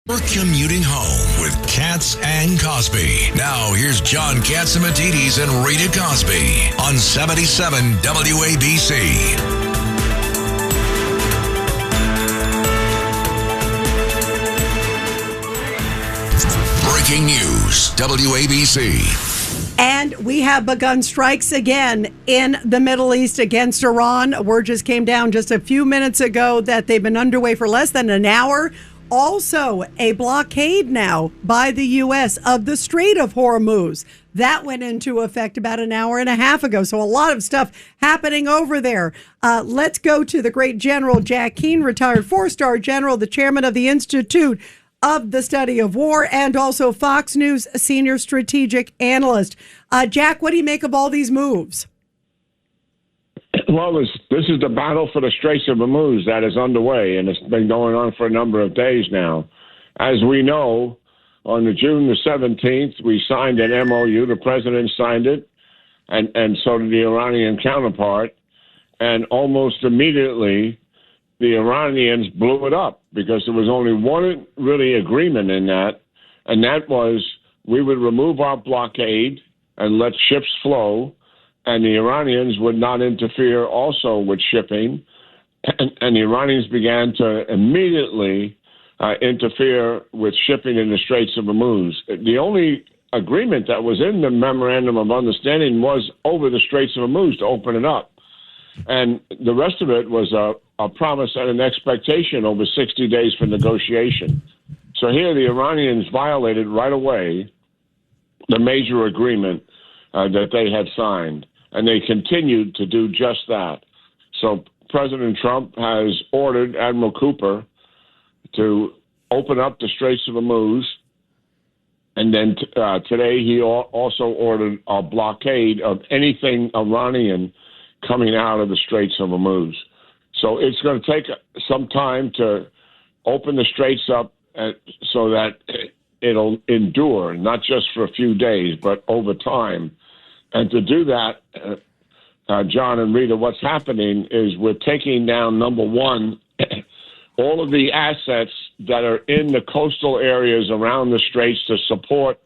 [SPEAKER 1] We're commuting home with Katz and Cosby. Now here's John Catsimatidis and Rita Cosby on 77 WABC. Breaking news, WABC.
[SPEAKER 3] And we have begun strikes again in the Middle East against Iran. Word just came down just a few minutes ago that they've been underway for less than an hour. Also, a blockade now by the U.S. of the Strait of Hormuz. That went into effect about an hour and a half ago. So a lot of stuff happening over there. Let's go to the great General Jack Keane, retired 4-star general, the chairman of the Institute of the Study of War, and also Fox News senior strategic analyst. Jack, what do you make of all these moves?
[SPEAKER 7] Well, this is the battle for the Straits of Hormuz that is underway, and it's been going on for a number of days now. As we know, on June the 17th, we signed an MOU. The president signed it, and so did the Iranian counterpart. And almost immediately, the Iranians blew it up because there was only one really agreement in that, and that was we would remove our blockade and let ships flow, and the Iranians would not interfere also with shipping. And the Iranians began to immediately interfere with shipping in the Straits of Hormuz. The only agreement that was in the Memorandum of Understanding was over the Straits of Hormuz to open it up. And the rest of it was a promise and an expectation over 60 days for negotiation. So here the Iranians violated right away the major agreement that they had signed, and they continued to do just that. So President Trump has ordered Admiral Cooper to open up the Straits of Hormuz, and then today he also ordered a blockade of anything Iranian coming out of the Straits of Hormuz. So it's going to take some time to open the straits up so that it'll endure, not just for a few days, but over time. And to do that, John and Rita, what's happening is we're taking down, number one, all of the assets that are in the coastal areas around the straits to support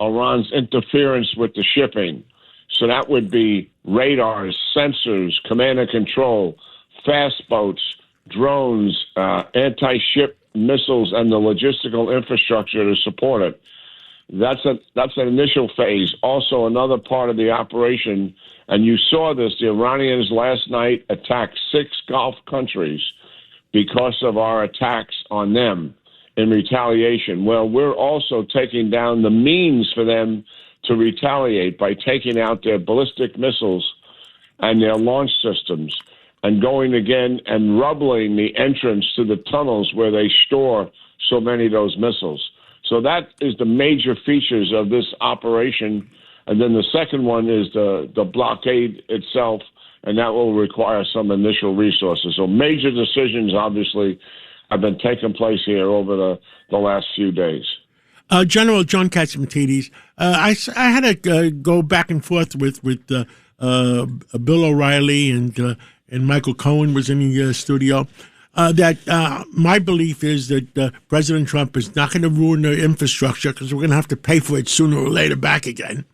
[SPEAKER 7] Iran's interference with the shipping. So that would be radars, sensors, command and control, fast boats, drones, anti-ship missiles, and the logistical infrastructure to support it. That's an initial phase. Also, another part of the operation, and you saw this, the Iranians last night attacked 6 Gulf countries because of our attacks on them in retaliation. Well, we're also taking down the means for them to retaliate by taking out their ballistic missiles and their launch systems and going again and rubbling the entrance to the tunnels where they store so many of those missiles. So that is the major features of this operation. And then the second one is the blockade itself, and that will require some initial resources. So major decisions, obviously, have been taking place here over the last few days.
[SPEAKER 2] General John Catsimatidis, I had to go back and forth with Bill O'Reilly and Michael Cohen was in the studio. That my belief is that President Trump is not going to ruin the infrastructure because we're going to have to pay for it sooner or later back again.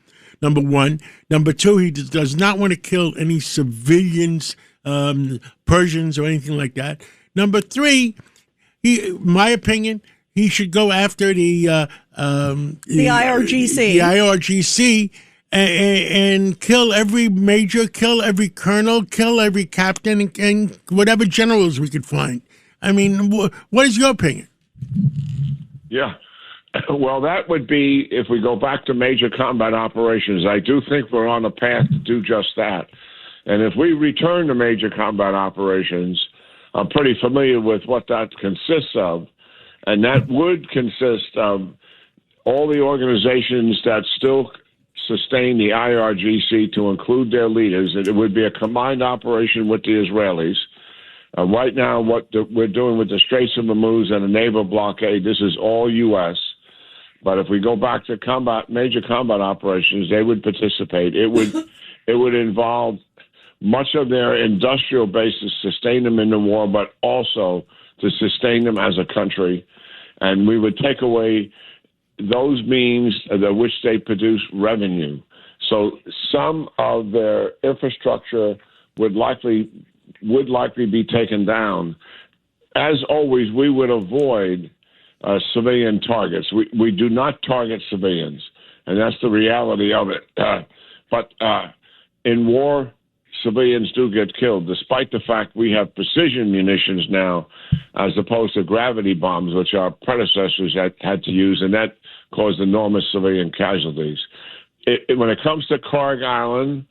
[SPEAKER 2] Number one. Number two, he does not want to kill any civilians, Persians or anything like that. Number three, my opinion, he should go after the
[SPEAKER 3] IRGC.
[SPEAKER 2] The IRGC and kill every major, kill every colonel, kill every captain, and whatever generals we could find. I mean, what is your opinion?
[SPEAKER 7] Yeah. Well, that would be, if we go back to major combat operations, I do think we're on a path to do just that. And if we return to major combat operations, I'm pretty familiar with what that consists of. And that would consist of all the organizations that still sustain the IRGC to include their leaders. It would be a combined operation with the Israelis. Right now, what we're doing with the Straits of Hormuz and the naval blockade, this is all U.S., but if we go back to major combat operations, they would participate. It would involve much of their industrial base to sustain them in the war, but also to sustain them as a country. And we would take away those means which they produce revenue. So some of their infrastructure would likely be taken down. As always, we would avoid civilian targets. We do not target civilians, and that's the reality of it. But in war, civilians do get killed, despite the fact we have precision munitions now, as opposed to gravity bombs, which our predecessors had to use, and that caused enormous civilian casualties. When it comes to Karg Island,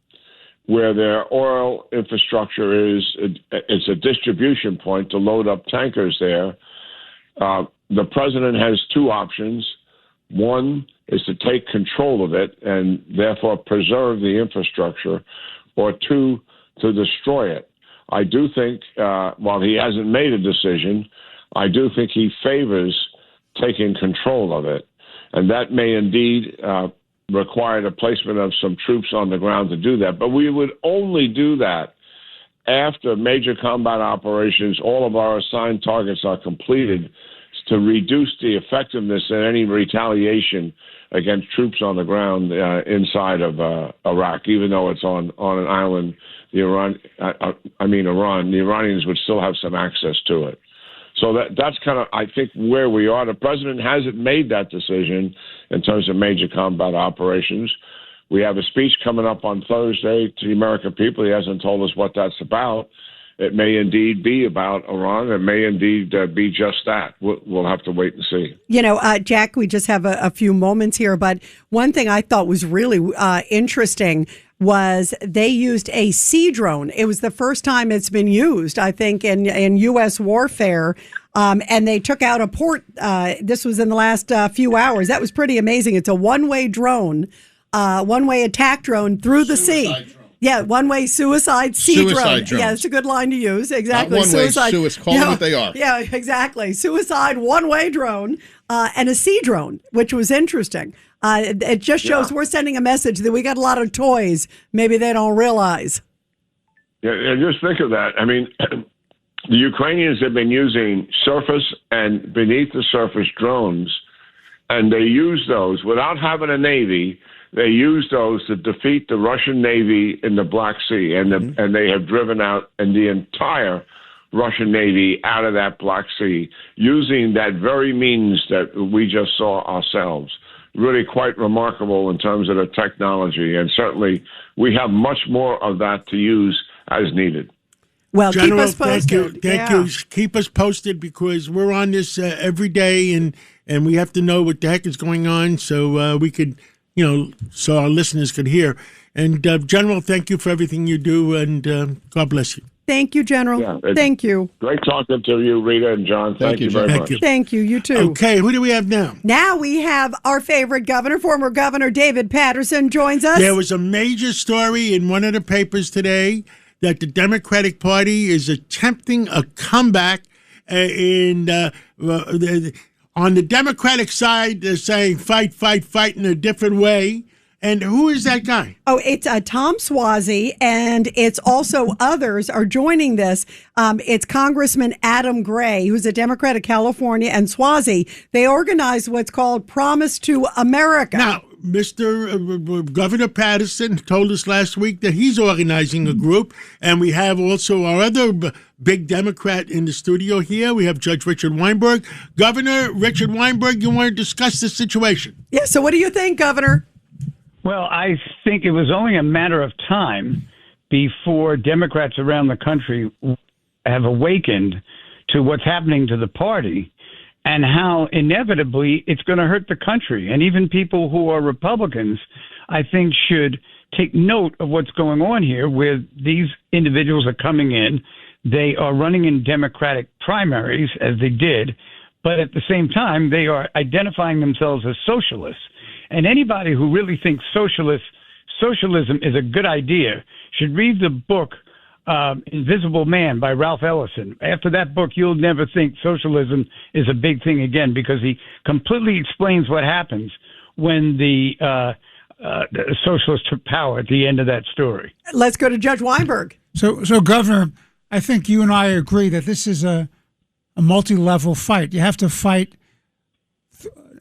[SPEAKER 7] where their oil infrastructure is, it's a distribution point to load up tankers there. The president has two options. One is to take control of it and therefore preserve the infrastructure, or two, to destroy it. I do think, while he hasn't made a decision, I do think he favors taking control of it. And that may indeed require the placement of some troops on the ground to do that. But we would only do that after major combat operations, all of our assigned targets are completed, to reduce the effectiveness of any retaliation against troops on the ground inside of Iraq, even though it's on an island. Iran, the Iranians would still have some access to it. So that's kind of, I think, where we are. The president hasn't made that decision in terms of major combat operations. We have a speech coming up on Thursday to the American people. He hasn't told us what that's about. It may indeed be about Iran. It may indeed be just that. We'll have to wait and see.
[SPEAKER 3] You know, Jack, we just have a few moments here, but one thing I thought was really interesting was they used a sea drone. It was the first time it's been used, I think, in U.S. warfare. And they took out a port. This was in the last few hours. That was pretty amazing. It's a one-way drone, one-way attack drone through the sea. Drone. Yeah, one-way suicide drone. Yeah, it's a good line to use. Exactly.
[SPEAKER 5] Not one-way suicide. Call them what they are.
[SPEAKER 3] Yeah, exactly. Suicide one-way drone and a sea drone, which was interesting. It just shows we're sending a message that we got a lot of toys. Maybe they don't realize.
[SPEAKER 7] Yeah, just think of that. I mean, the Ukrainians have been using surface and beneath the surface drones, and they use those without having a navy. They use those to defeat the Russian Navy in the Black Sea, and they have driven out the entire Russian Navy out of that Black Sea using that very means that we just saw ourselves. Really quite remarkable in terms of the technology, and certainly we have much more of that to use as needed.
[SPEAKER 3] Well,
[SPEAKER 2] General,
[SPEAKER 3] keep us posted.
[SPEAKER 2] Thank you. Keep us posted, because we're on this every day, and we have to know what the heck is going on, so we could, so our listeners could hear. And General, thank you for everything you do, and God bless you.
[SPEAKER 3] Thank you, General. Yeah, thank you.
[SPEAKER 7] Great talking to you, Rita and John. Thank you very much.
[SPEAKER 3] Thank you. You too.
[SPEAKER 2] Okay, who do we have now?
[SPEAKER 3] Now we have our favorite governor, former Governor David Patterson, joins us.
[SPEAKER 2] There was a major story in one of the papers today that the Democratic Party is attempting a comeback on the Democratic side. They're saying fight in a different way. And who is that guy?
[SPEAKER 3] Oh, it's Tom Suozzi, and it's also others are joining this. It's Congressman Adam Gray, who's a Democrat of California, and Suozzi. They organized what's called Promise to America.
[SPEAKER 2] Now, Governor Patterson told us last week that he's organizing a group, and we have also our other big Democrat in the studio here. We have Judge Richard Weinberg. Governor Richard Weinberg, you want to discuss the situation?
[SPEAKER 3] Yeah, so what do you think, Governor?
[SPEAKER 13] Well, I think it was only a matter of time before Democrats around the country have awakened to what's happening to the party and how inevitably it's going to hurt the country. And even people who are Republicans, I think, should take note of what's going on here, where these individuals are coming in. They are running in Democratic primaries, as they did, but at the same time, they are identifying themselves as socialists. And anybody who really thinks socialism is a good idea should read the book Invisible Man by Ralph Ellison. After that book, you'll never think socialism is a big thing again, because he completely explains what happens when the socialists took power at the end of that story.
[SPEAKER 3] Let's go to Judge Weinberg.
[SPEAKER 4] So Governor, I think you and I agree that this is a multi-level fight. You have to fight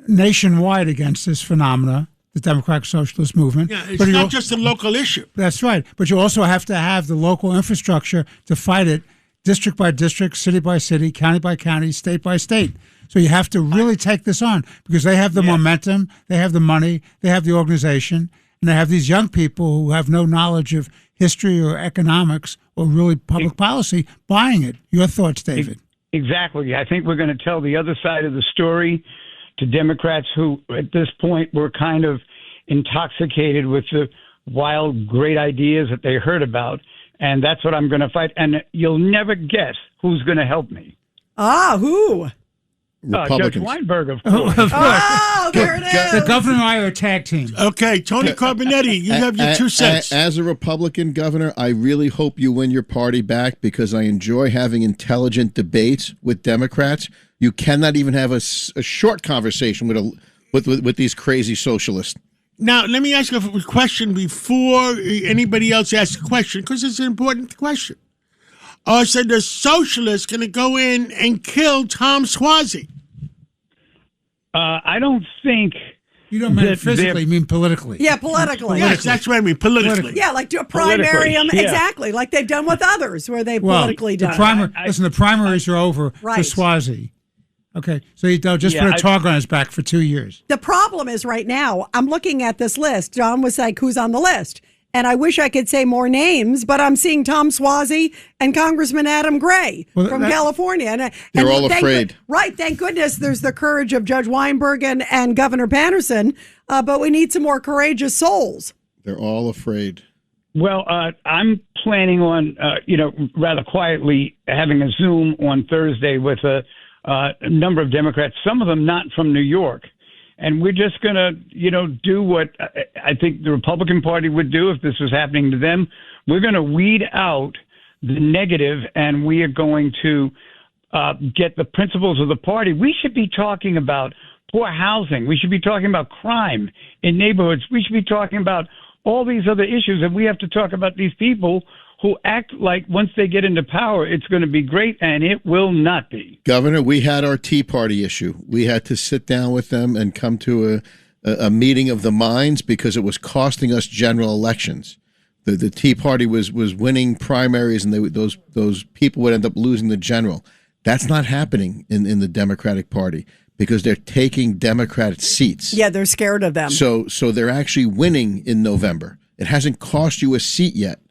[SPEAKER 4] nationwide against this phenomena, the Democratic Socialist movement.
[SPEAKER 2] Yeah, it's not just a local issue.
[SPEAKER 4] That's right. But you also have to have the local infrastructure to fight it district by district, city by city, county by county, state by state. So you have to really take this on, because they have the momentum, they have the money, they have the organization, and they have these young people who have no knowledge of history or economics or really public policy buying it. Your thoughts, David?
[SPEAKER 13] Exactly. I think we're going to tell the other side of the story to Democrats who, at this point, were kind of intoxicated with the wild, great ideas that they heard about. And that's what I'm going to fight. And you'll never guess who's going to help me.
[SPEAKER 3] Who?
[SPEAKER 13] Judge Weinberg, of course.
[SPEAKER 3] Oh, there it is.
[SPEAKER 4] The governor and I are a tag team.
[SPEAKER 2] Okay, Tony Carbonetti, you have your 2 cents.
[SPEAKER 5] As a Republican governor, I really hope you win your party back, because I enjoy having intelligent debates with Democrats. You cannot even have a short conversation with these crazy socialists.
[SPEAKER 2] Now, let me ask you a question before anybody else asks a question, because it's an important question. So the socialists going to go in and kill Tom Suozzi?
[SPEAKER 13] I don't think.
[SPEAKER 4] You don't mean physically, you mean politically.
[SPEAKER 3] Yeah, politically.
[SPEAKER 2] Yes, that's what I mean, politically.
[SPEAKER 3] Yeah, like do a primary, exactly, like they've done with others, where they've politically done.
[SPEAKER 4] The primaries are over for Suozzi. Okay, so they'll just put a target on his back for 2 years.
[SPEAKER 3] The problem is right now, I'm looking at this list. John was like, who's on the list? And I wish I could say more names, but I'm seeing Tom Suozzi and Congressman Adam Gray from California. And
[SPEAKER 5] they're all afraid.
[SPEAKER 3] Right. Thank goodness there's the courage of Judge Weinberg and Governor Patterson, but we need some more courageous souls.
[SPEAKER 5] They're all afraid.
[SPEAKER 13] Well, I'm planning on, rather quietly having a Zoom on Thursday with a number of Democrats, some of them not from New York. And we're just going to, do what I think the Republican Party would do if this was happening to them. We're going to weed out the negative, and we are going to get the principles of the party. We should be talking about poor housing. We should be talking about crime in neighborhoods. We should be talking about all these other issues, and we have to talk about these people who act like once they get into power, it's going to be great, and it will not be.
[SPEAKER 5] Governor, we had our Tea Party issue. We had to sit down with them and come to a meeting of the minds, because it was costing us general elections. The Tea Party was winning primaries, and those people would end up losing the general. That's not happening in the Democratic Party, because they're taking Democratic seats.
[SPEAKER 3] Yeah, they're scared of them.
[SPEAKER 5] So they're actually winning in November. It hasn't cost you a seat yet.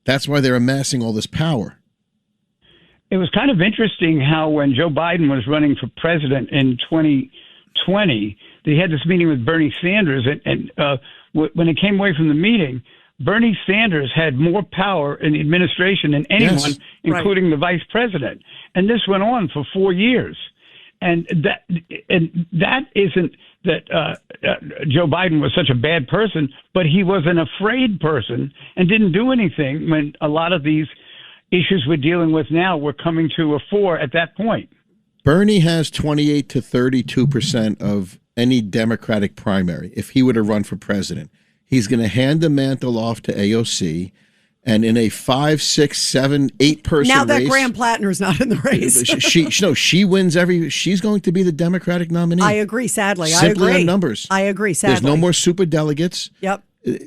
[SPEAKER 5] That's why they're amassing all this power.
[SPEAKER 13] It was kind of interesting how when Joe Biden was running for president in 2020, they had this meeting with Bernie Sanders. And when it came away from the meeting, Bernie Sanders had more power in the administration than anyone, including the vice president. And this went on for 4 years. And that isn't that Joe Biden was such a bad person, but he was an afraid person and didn't do anything when a lot of these issues we're dealing with now were coming to a fore at that point.
[SPEAKER 5] Bernie has 28 to 32% of any Democratic primary if he were to run for president. He's going to hand the mantle off to AOC. And in a 5, 6, 7, 8 person
[SPEAKER 3] now that
[SPEAKER 5] race,
[SPEAKER 3] Graham Plattner's not in the race,
[SPEAKER 5] she wins every. She's going to be the Democratic nominee.
[SPEAKER 3] I agree. Sadly,
[SPEAKER 5] Simply
[SPEAKER 3] I agree
[SPEAKER 5] on numbers.
[SPEAKER 3] I agree. Sadly,
[SPEAKER 5] there's no more super delegates.
[SPEAKER 3] Yep.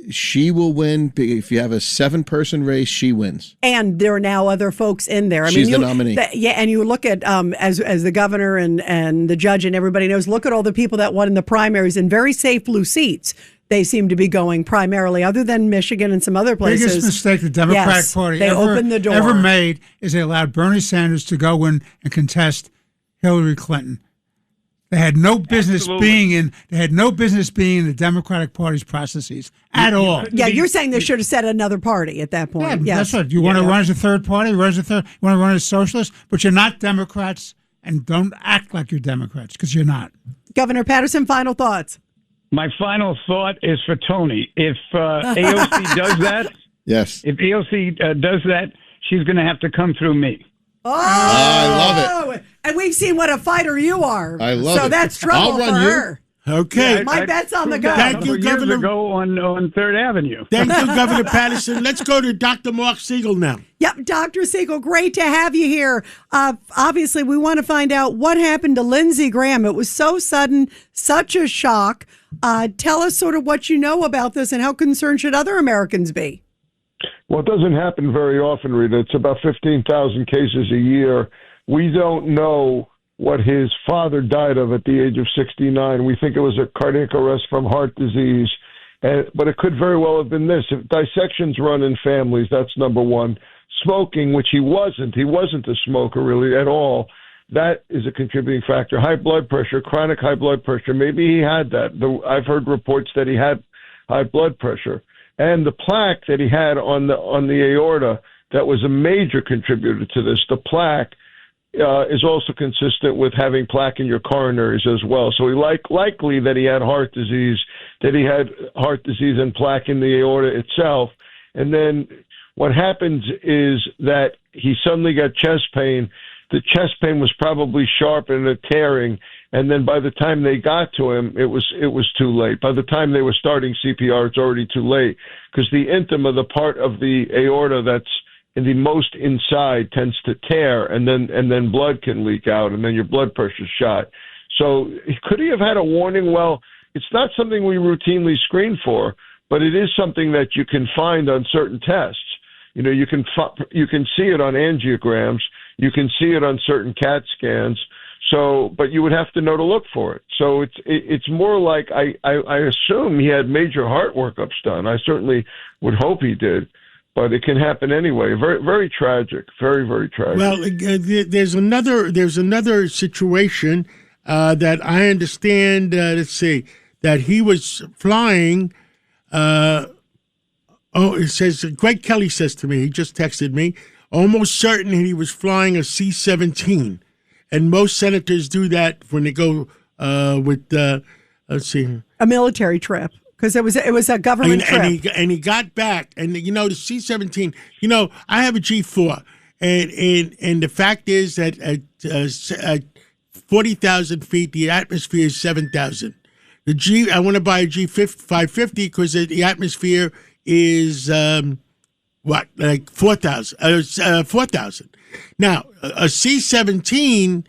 [SPEAKER 5] She will win. If you have a 7-person race, she wins.
[SPEAKER 3] And there are now other folks in there.
[SPEAKER 5] She's the nominee.
[SPEAKER 3] And you look at as the governor and the judge and everybody knows. Look at all the people that won in the primaries in very safe blue seats. They seem to be going primarily, other than Michigan and some other places.
[SPEAKER 4] The biggest mistake the Democratic Party
[SPEAKER 3] opened the door.
[SPEAKER 4] ever made is they allowed Bernie Sanders to go in and contest Hillary Clinton. They had no business being in. They had no business being in the Democratic Party's processes at all.
[SPEAKER 3] Yeah, you're saying they should have set another party at that point.
[SPEAKER 4] Yeah,
[SPEAKER 3] yes.
[SPEAKER 4] that's right. You want to run as a third party? You want to run as socialist, but you're not Democrats, and don't act like you're Democrats because you're not.
[SPEAKER 3] Governor Patterson, final thoughts.
[SPEAKER 13] My final thought is for Tony. If AOC does that,
[SPEAKER 5] yes.
[SPEAKER 13] If AOC does that, she's going to have to come through me.
[SPEAKER 3] Oh,
[SPEAKER 5] I love it.
[SPEAKER 3] And we've seen what a fighter you are.
[SPEAKER 5] I love it.
[SPEAKER 3] So that's trouble for her.
[SPEAKER 2] Okay.
[SPEAKER 3] Yeah, my bet's on the go.
[SPEAKER 2] Thank you, Governor.
[SPEAKER 13] Ago on 3rd Avenue.
[SPEAKER 2] Thank you, Governor Patterson. Let's go to Dr. Mark Siegel now.
[SPEAKER 3] Yep, Dr. Siegel, great to have you here. Obviously, we want to find out what happened to Lindsey Graham. It was so sudden, such a shock. Tell us sort of what you know about this and how concerned should other Americans be?
[SPEAKER 15] Well, it doesn't happen very often, Rita. It's about 15,000 cases a year. We don't know what his father died of at the age of 69. We think it was a cardiac arrest from heart disease, but it could very well have been this. If dissections run in families, that's number one. Smoking, which he wasn't a smoker really at all, that is a contributing factor. High blood pressure, chronic high blood pressure, maybe he had that. I've heard reports that he had high blood pressure. And the plaque that he had on the aorta, that was a major contributor to this. The plaque is also consistent with having plaque in your coronaries as well. So likely that he had heart disease, and plaque in the aorta itself. And then what happens is that he suddenly got chest pain. The chest pain was probably sharp and a tearing. And then by the time they got to him, it was too late. By the time they were starting CPR, it's already too late, because the intima, the part of the aorta that's in the most inside, tends to tear, and then blood can leak out, and then your blood pressure's shot. So could he have had a warning? Well, it's not something we routinely screen for, but it is something that you can find on certain tests. You know, you can see it on angiograms, you can see it on certain CAT scans. So, but you would have to know to look for it. So it's more like I assume he had major heart workups done. I certainly would hope he did, but it can happen anyway. Very, very tragic. Very, very tragic.
[SPEAKER 2] Well, there's another situation that I understand. Let's see, that he was flying. It says Greg Kelly says to me. He just texted me. Almost certain he was flying a C-17. And most senators do that when they go with, let's see,
[SPEAKER 3] a military trip, because it was a government trip.
[SPEAKER 2] And he got back, and the C-17. I have a G4, and the fact is that at 40,000 feet, the atmosphere is 7,000. I want to buy a G550 because the atmosphere is like 4,000. 4,000. Now, a C-17,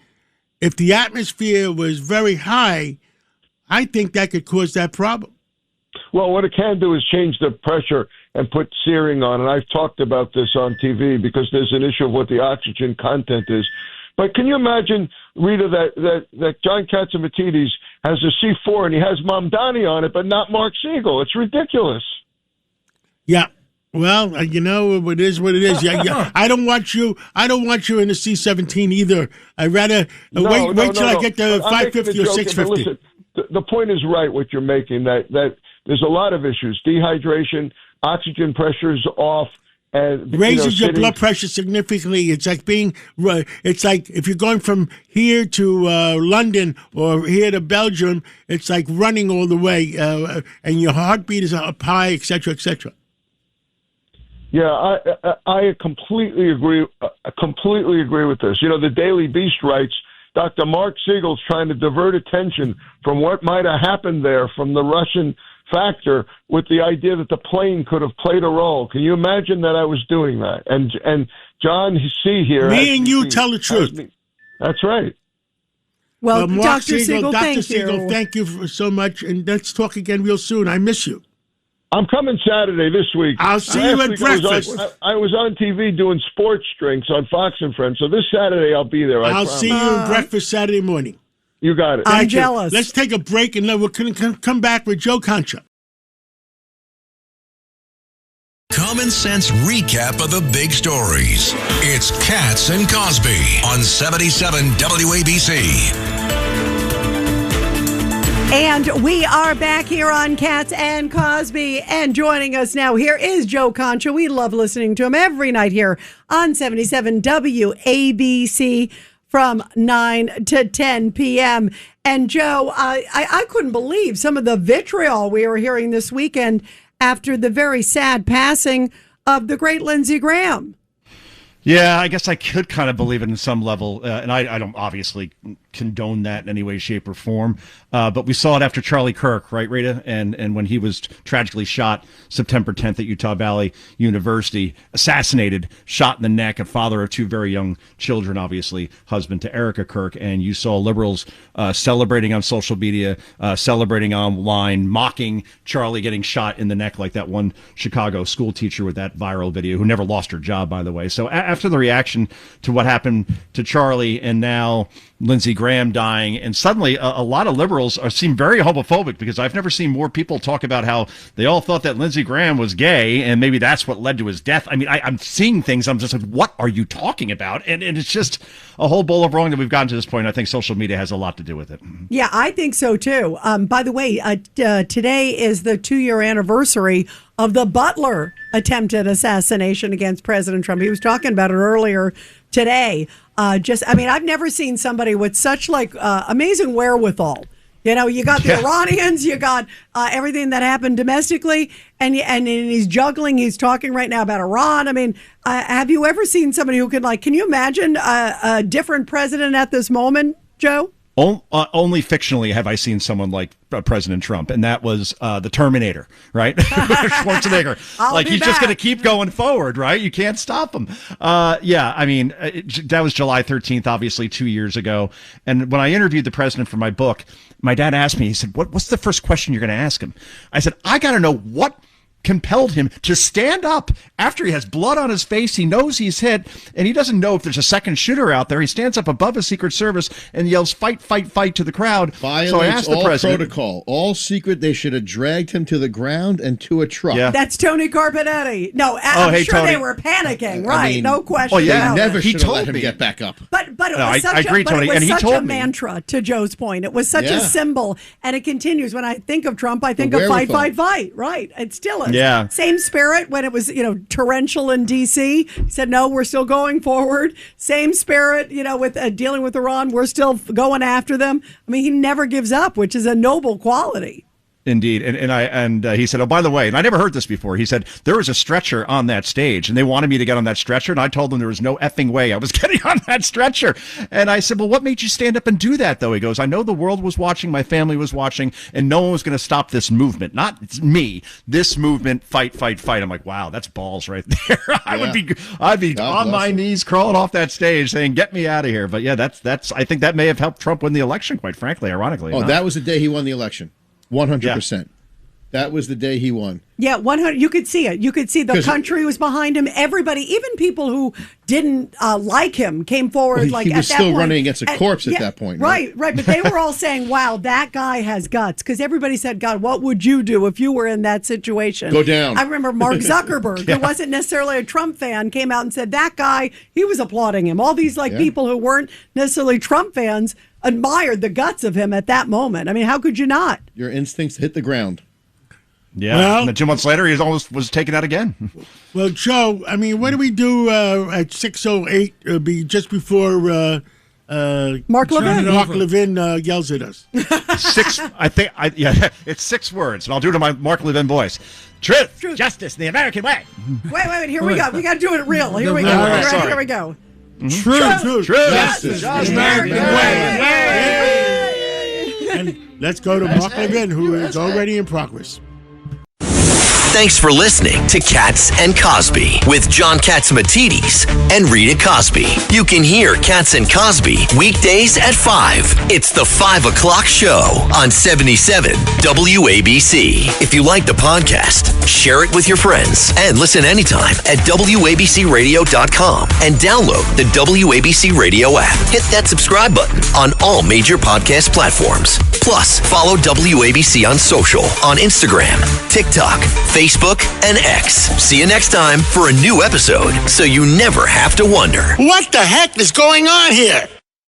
[SPEAKER 2] if the atmosphere was very high, I think that could cause that problem.
[SPEAKER 15] Well, what it can do is change the pressure and put searing on. And I've talked about this on TV because there's an issue of what the oxygen content is. But can you imagine, Rita, that John Catsimatidis has a C4 and he has Mamdani on it, but not Mark Siegel? It's ridiculous.
[SPEAKER 2] Yeah. Well, it is what it is. Yeah. I don't want you in the C-17 either. I'd rather wait till I get the 550 or 650.
[SPEAKER 15] Listen, the point is right, what you're making, that there's a lot of issues. Dehydration, oxygen pressure's off, and
[SPEAKER 2] raises your blood pressure significantly. It's like if you're going from here to London or here to Belgium, it's like running all the way, and your heartbeat is up high, et cetera, et cetera.
[SPEAKER 15] Yeah, I completely agree. Completely agree with this. The Daily Beast writes, Dr. Mark Siegel's trying to divert attention from what might have happened there from the Russian factor with the idea that the plane could have played a role. Can you imagine that I was doing that? And John C. here.
[SPEAKER 2] Me and you tell the truth.
[SPEAKER 15] That's right.
[SPEAKER 3] Well,
[SPEAKER 2] Mark
[SPEAKER 3] Dr. Siegel,
[SPEAKER 2] thank you so much, and let's talk again real soon. I miss you.
[SPEAKER 15] I'm coming Saturday this week.
[SPEAKER 2] I'll see you at breakfast.
[SPEAKER 15] I was on TV doing sports drinks on Fox and Friends, so this Saturday I'll be there.
[SPEAKER 2] I'll see you at breakfast Saturday morning.
[SPEAKER 15] You got it.
[SPEAKER 3] I'm jealous.
[SPEAKER 2] Let's take a break, and then we're going to come back with Joe Concha.
[SPEAKER 1] Common sense recap of the big stories. It's Katz and Cosby on 77 WABC.
[SPEAKER 3] And we are back here on Katz and Cosby. And joining us now here is Joe Concha. We love listening to him every night here on 77 WABC from 9 to 10 p.m. And Joe, I couldn't believe some of the vitriol we were hearing this weekend after the very sad passing of the great Lindsey Graham.
[SPEAKER 16] Yeah, I guess I could kind of believe it in some level, and I don't obviously condone that in any way, shape, or form. But we saw it after Charlie Kirk, right, Rita? And when he was tragically shot September 10th at Utah Valley University, assassinated, shot in the neck, a father of two very young children, obviously, husband to Erica Kirk. And you saw liberals celebrating on social media, celebrating online, mocking Charlie getting shot in the neck like that one Chicago school teacher with that viral video who never lost her job, by the way. So after the reaction to what happened to Charlie and now Lindsey Graham dying, and suddenly a lot of liberals seem very homophobic, because I've never seen more people talk about how they all thought that Lindsey Graham was gay and maybe that's what led to his death. I mean, I'm seeing things, I'm just like, what are you talking about? And it's just a whole bowl of wrong that we've gotten to this point. I think social media has a lot to do with it.
[SPEAKER 3] Yeah, I think so too. By the way, today is the 2-year anniversary of the Butler attempted assassination against President Trump. He was talking about it earlier today. I've never seen somebody with such amazing wherewithal. You know, you got the Iranians, you got everything that happened domestically, and he's juggling. He's talking right now about Iran. I mean, have you ever seen somebody who can you imagine a different president at this moment, Joe?
[SPEAKER 16] Only fictionally have I seen someone like President Trump, and that was the Terminator, right? Schwarzenegger. He's just going to keep going forward, right? You can't stop him. I mean, that was July 13th, obviously 2 years ago. And when I interviewed the president for my book, my dad asked me, he said, what's the first question you're going to ask him? I said, I got to know what compelled him to stand up after he has blood on his face. He knows he's hit, and he doesn't know if there's a second shooter out there. He stands up above a Secret Service and yells, "Fight, fight, fight" to the crowd.
[SPEAKER 5] Violates
[SPEAKER 16] so I asked
[SPEAKER 5] all
[SPEAKER 16] the president,
[SPEAKER 5] protocol, all secret. They should have dragged him to the ground and to a truck.
[SPEAKER 16] Yeah.
[SPEAKER 3] That's Tony Carbonetti. No, I'm sure
[SPEAKER 16] Tony.
[SPEAKER 3] They were panicking, right? No question.
[SPEAKER 5] Oh yeah,
[SPEAKER 3] about
[SPEAKER 5] never
[SPEAKER 3] it.
[SPEAKER 5] should have let him get back up.
[SPEAKER 3] But it was such a mantra, to Joe's point. It was such a symbol, and it continues. When I think of Trump, I think of fight, fight, fight. Right? It still is.
[SPEAKER 16] Yeah.
[SPEAKER 3] Same spirit when it was, torrential in D.C. He said, no, we're still going forward. Same spirit, with dealing with Iran. We're still going after them. I mean, he never gives up, which is a noble quality.
[SPEAKER 16] Indeed. And he said, oh, by the way, and I never heard this before. He said, there was a stretcher on that stage and they wanted me to get on that stretcher. And I told them there was no effing way I was getting on that stretcher. And I said, well, what made you stand up and do that, though? He goes, I know the world was watching. My family was watching, and no one was going to stop this movement. Not me. This movement, fight, fight, fight. I'm like, wow, that's balls right there. I'd be on my knees crawling off that stage saying, get me out of here. But yeah, that's, I think that may have helped Trump win the election, quite frankly, ironically.
[SPEAKER 5] Oh, that was the day he won the election. 100%. That was the day he won.
[SPEAKER 3] Yeah, 100. You could see it. You could see the country was behind him. Everybody, even people who didn't like him, came forward.
[SPEAKER 5] He was still running against a corpse at that point.
[SPEAKER 3] Right. But they were all saying, "Wow, that guy has guts." Because everybody said, "God, what would you do if you were in that situation?"
[SPEAKER 5] Go down.
[SPEAKER 3] I remember Mark Zuckerberg, who wasn't necessarily a Trump fan, came out and said that guy. He was applauding him. All these people who weren't necessarily Trump fans admired the guts of him at that moment. I mean, how could you not?
[SPEAKER 5] Your instincts hit the ground.
[SPEAKER 16] Yeah, well, and then 2 months later, he almost was taken out again.
[SPEAKER 2] Well, Joe, I mean, what do we do at 6:08? It'll be just before
[SPEAKER 3] Mark Levin.
[SPEAKER 2] Mark Levin yells at us.
[SPEAKER 16] It's 6 words, and I'll do it in my Mark Levin voice. Truth, justice, the American way.
[SPEAKER 3] Wait, here we go. We got to do it real. Here we go. Here we go.
[SPEAKER 2] Truth,
[SPEAKER 16] justice, the American way.
[SPEAKER 2] And let's go to Mark Levin, who is already in progress.
[SPEAKER 17] Thanks for listening to Katz and Cosby with John Katzimatidis and Rita Cosby. You can hear Katz and Cosby weekdays at 5. It's the 5 o'clock show on 77 WABC. If you like the podcast, share it with your friends and listen anytime at WABCRadio.com and download the WABC Radio app. Hit that subscribe button on all major podcast platforms. Plus, follow WABC on social on Instagram, TikTok, Facebook, and X. See you next time for a new episode so you never have to wonder.
[SPEAKER 2] What the heck is going on here?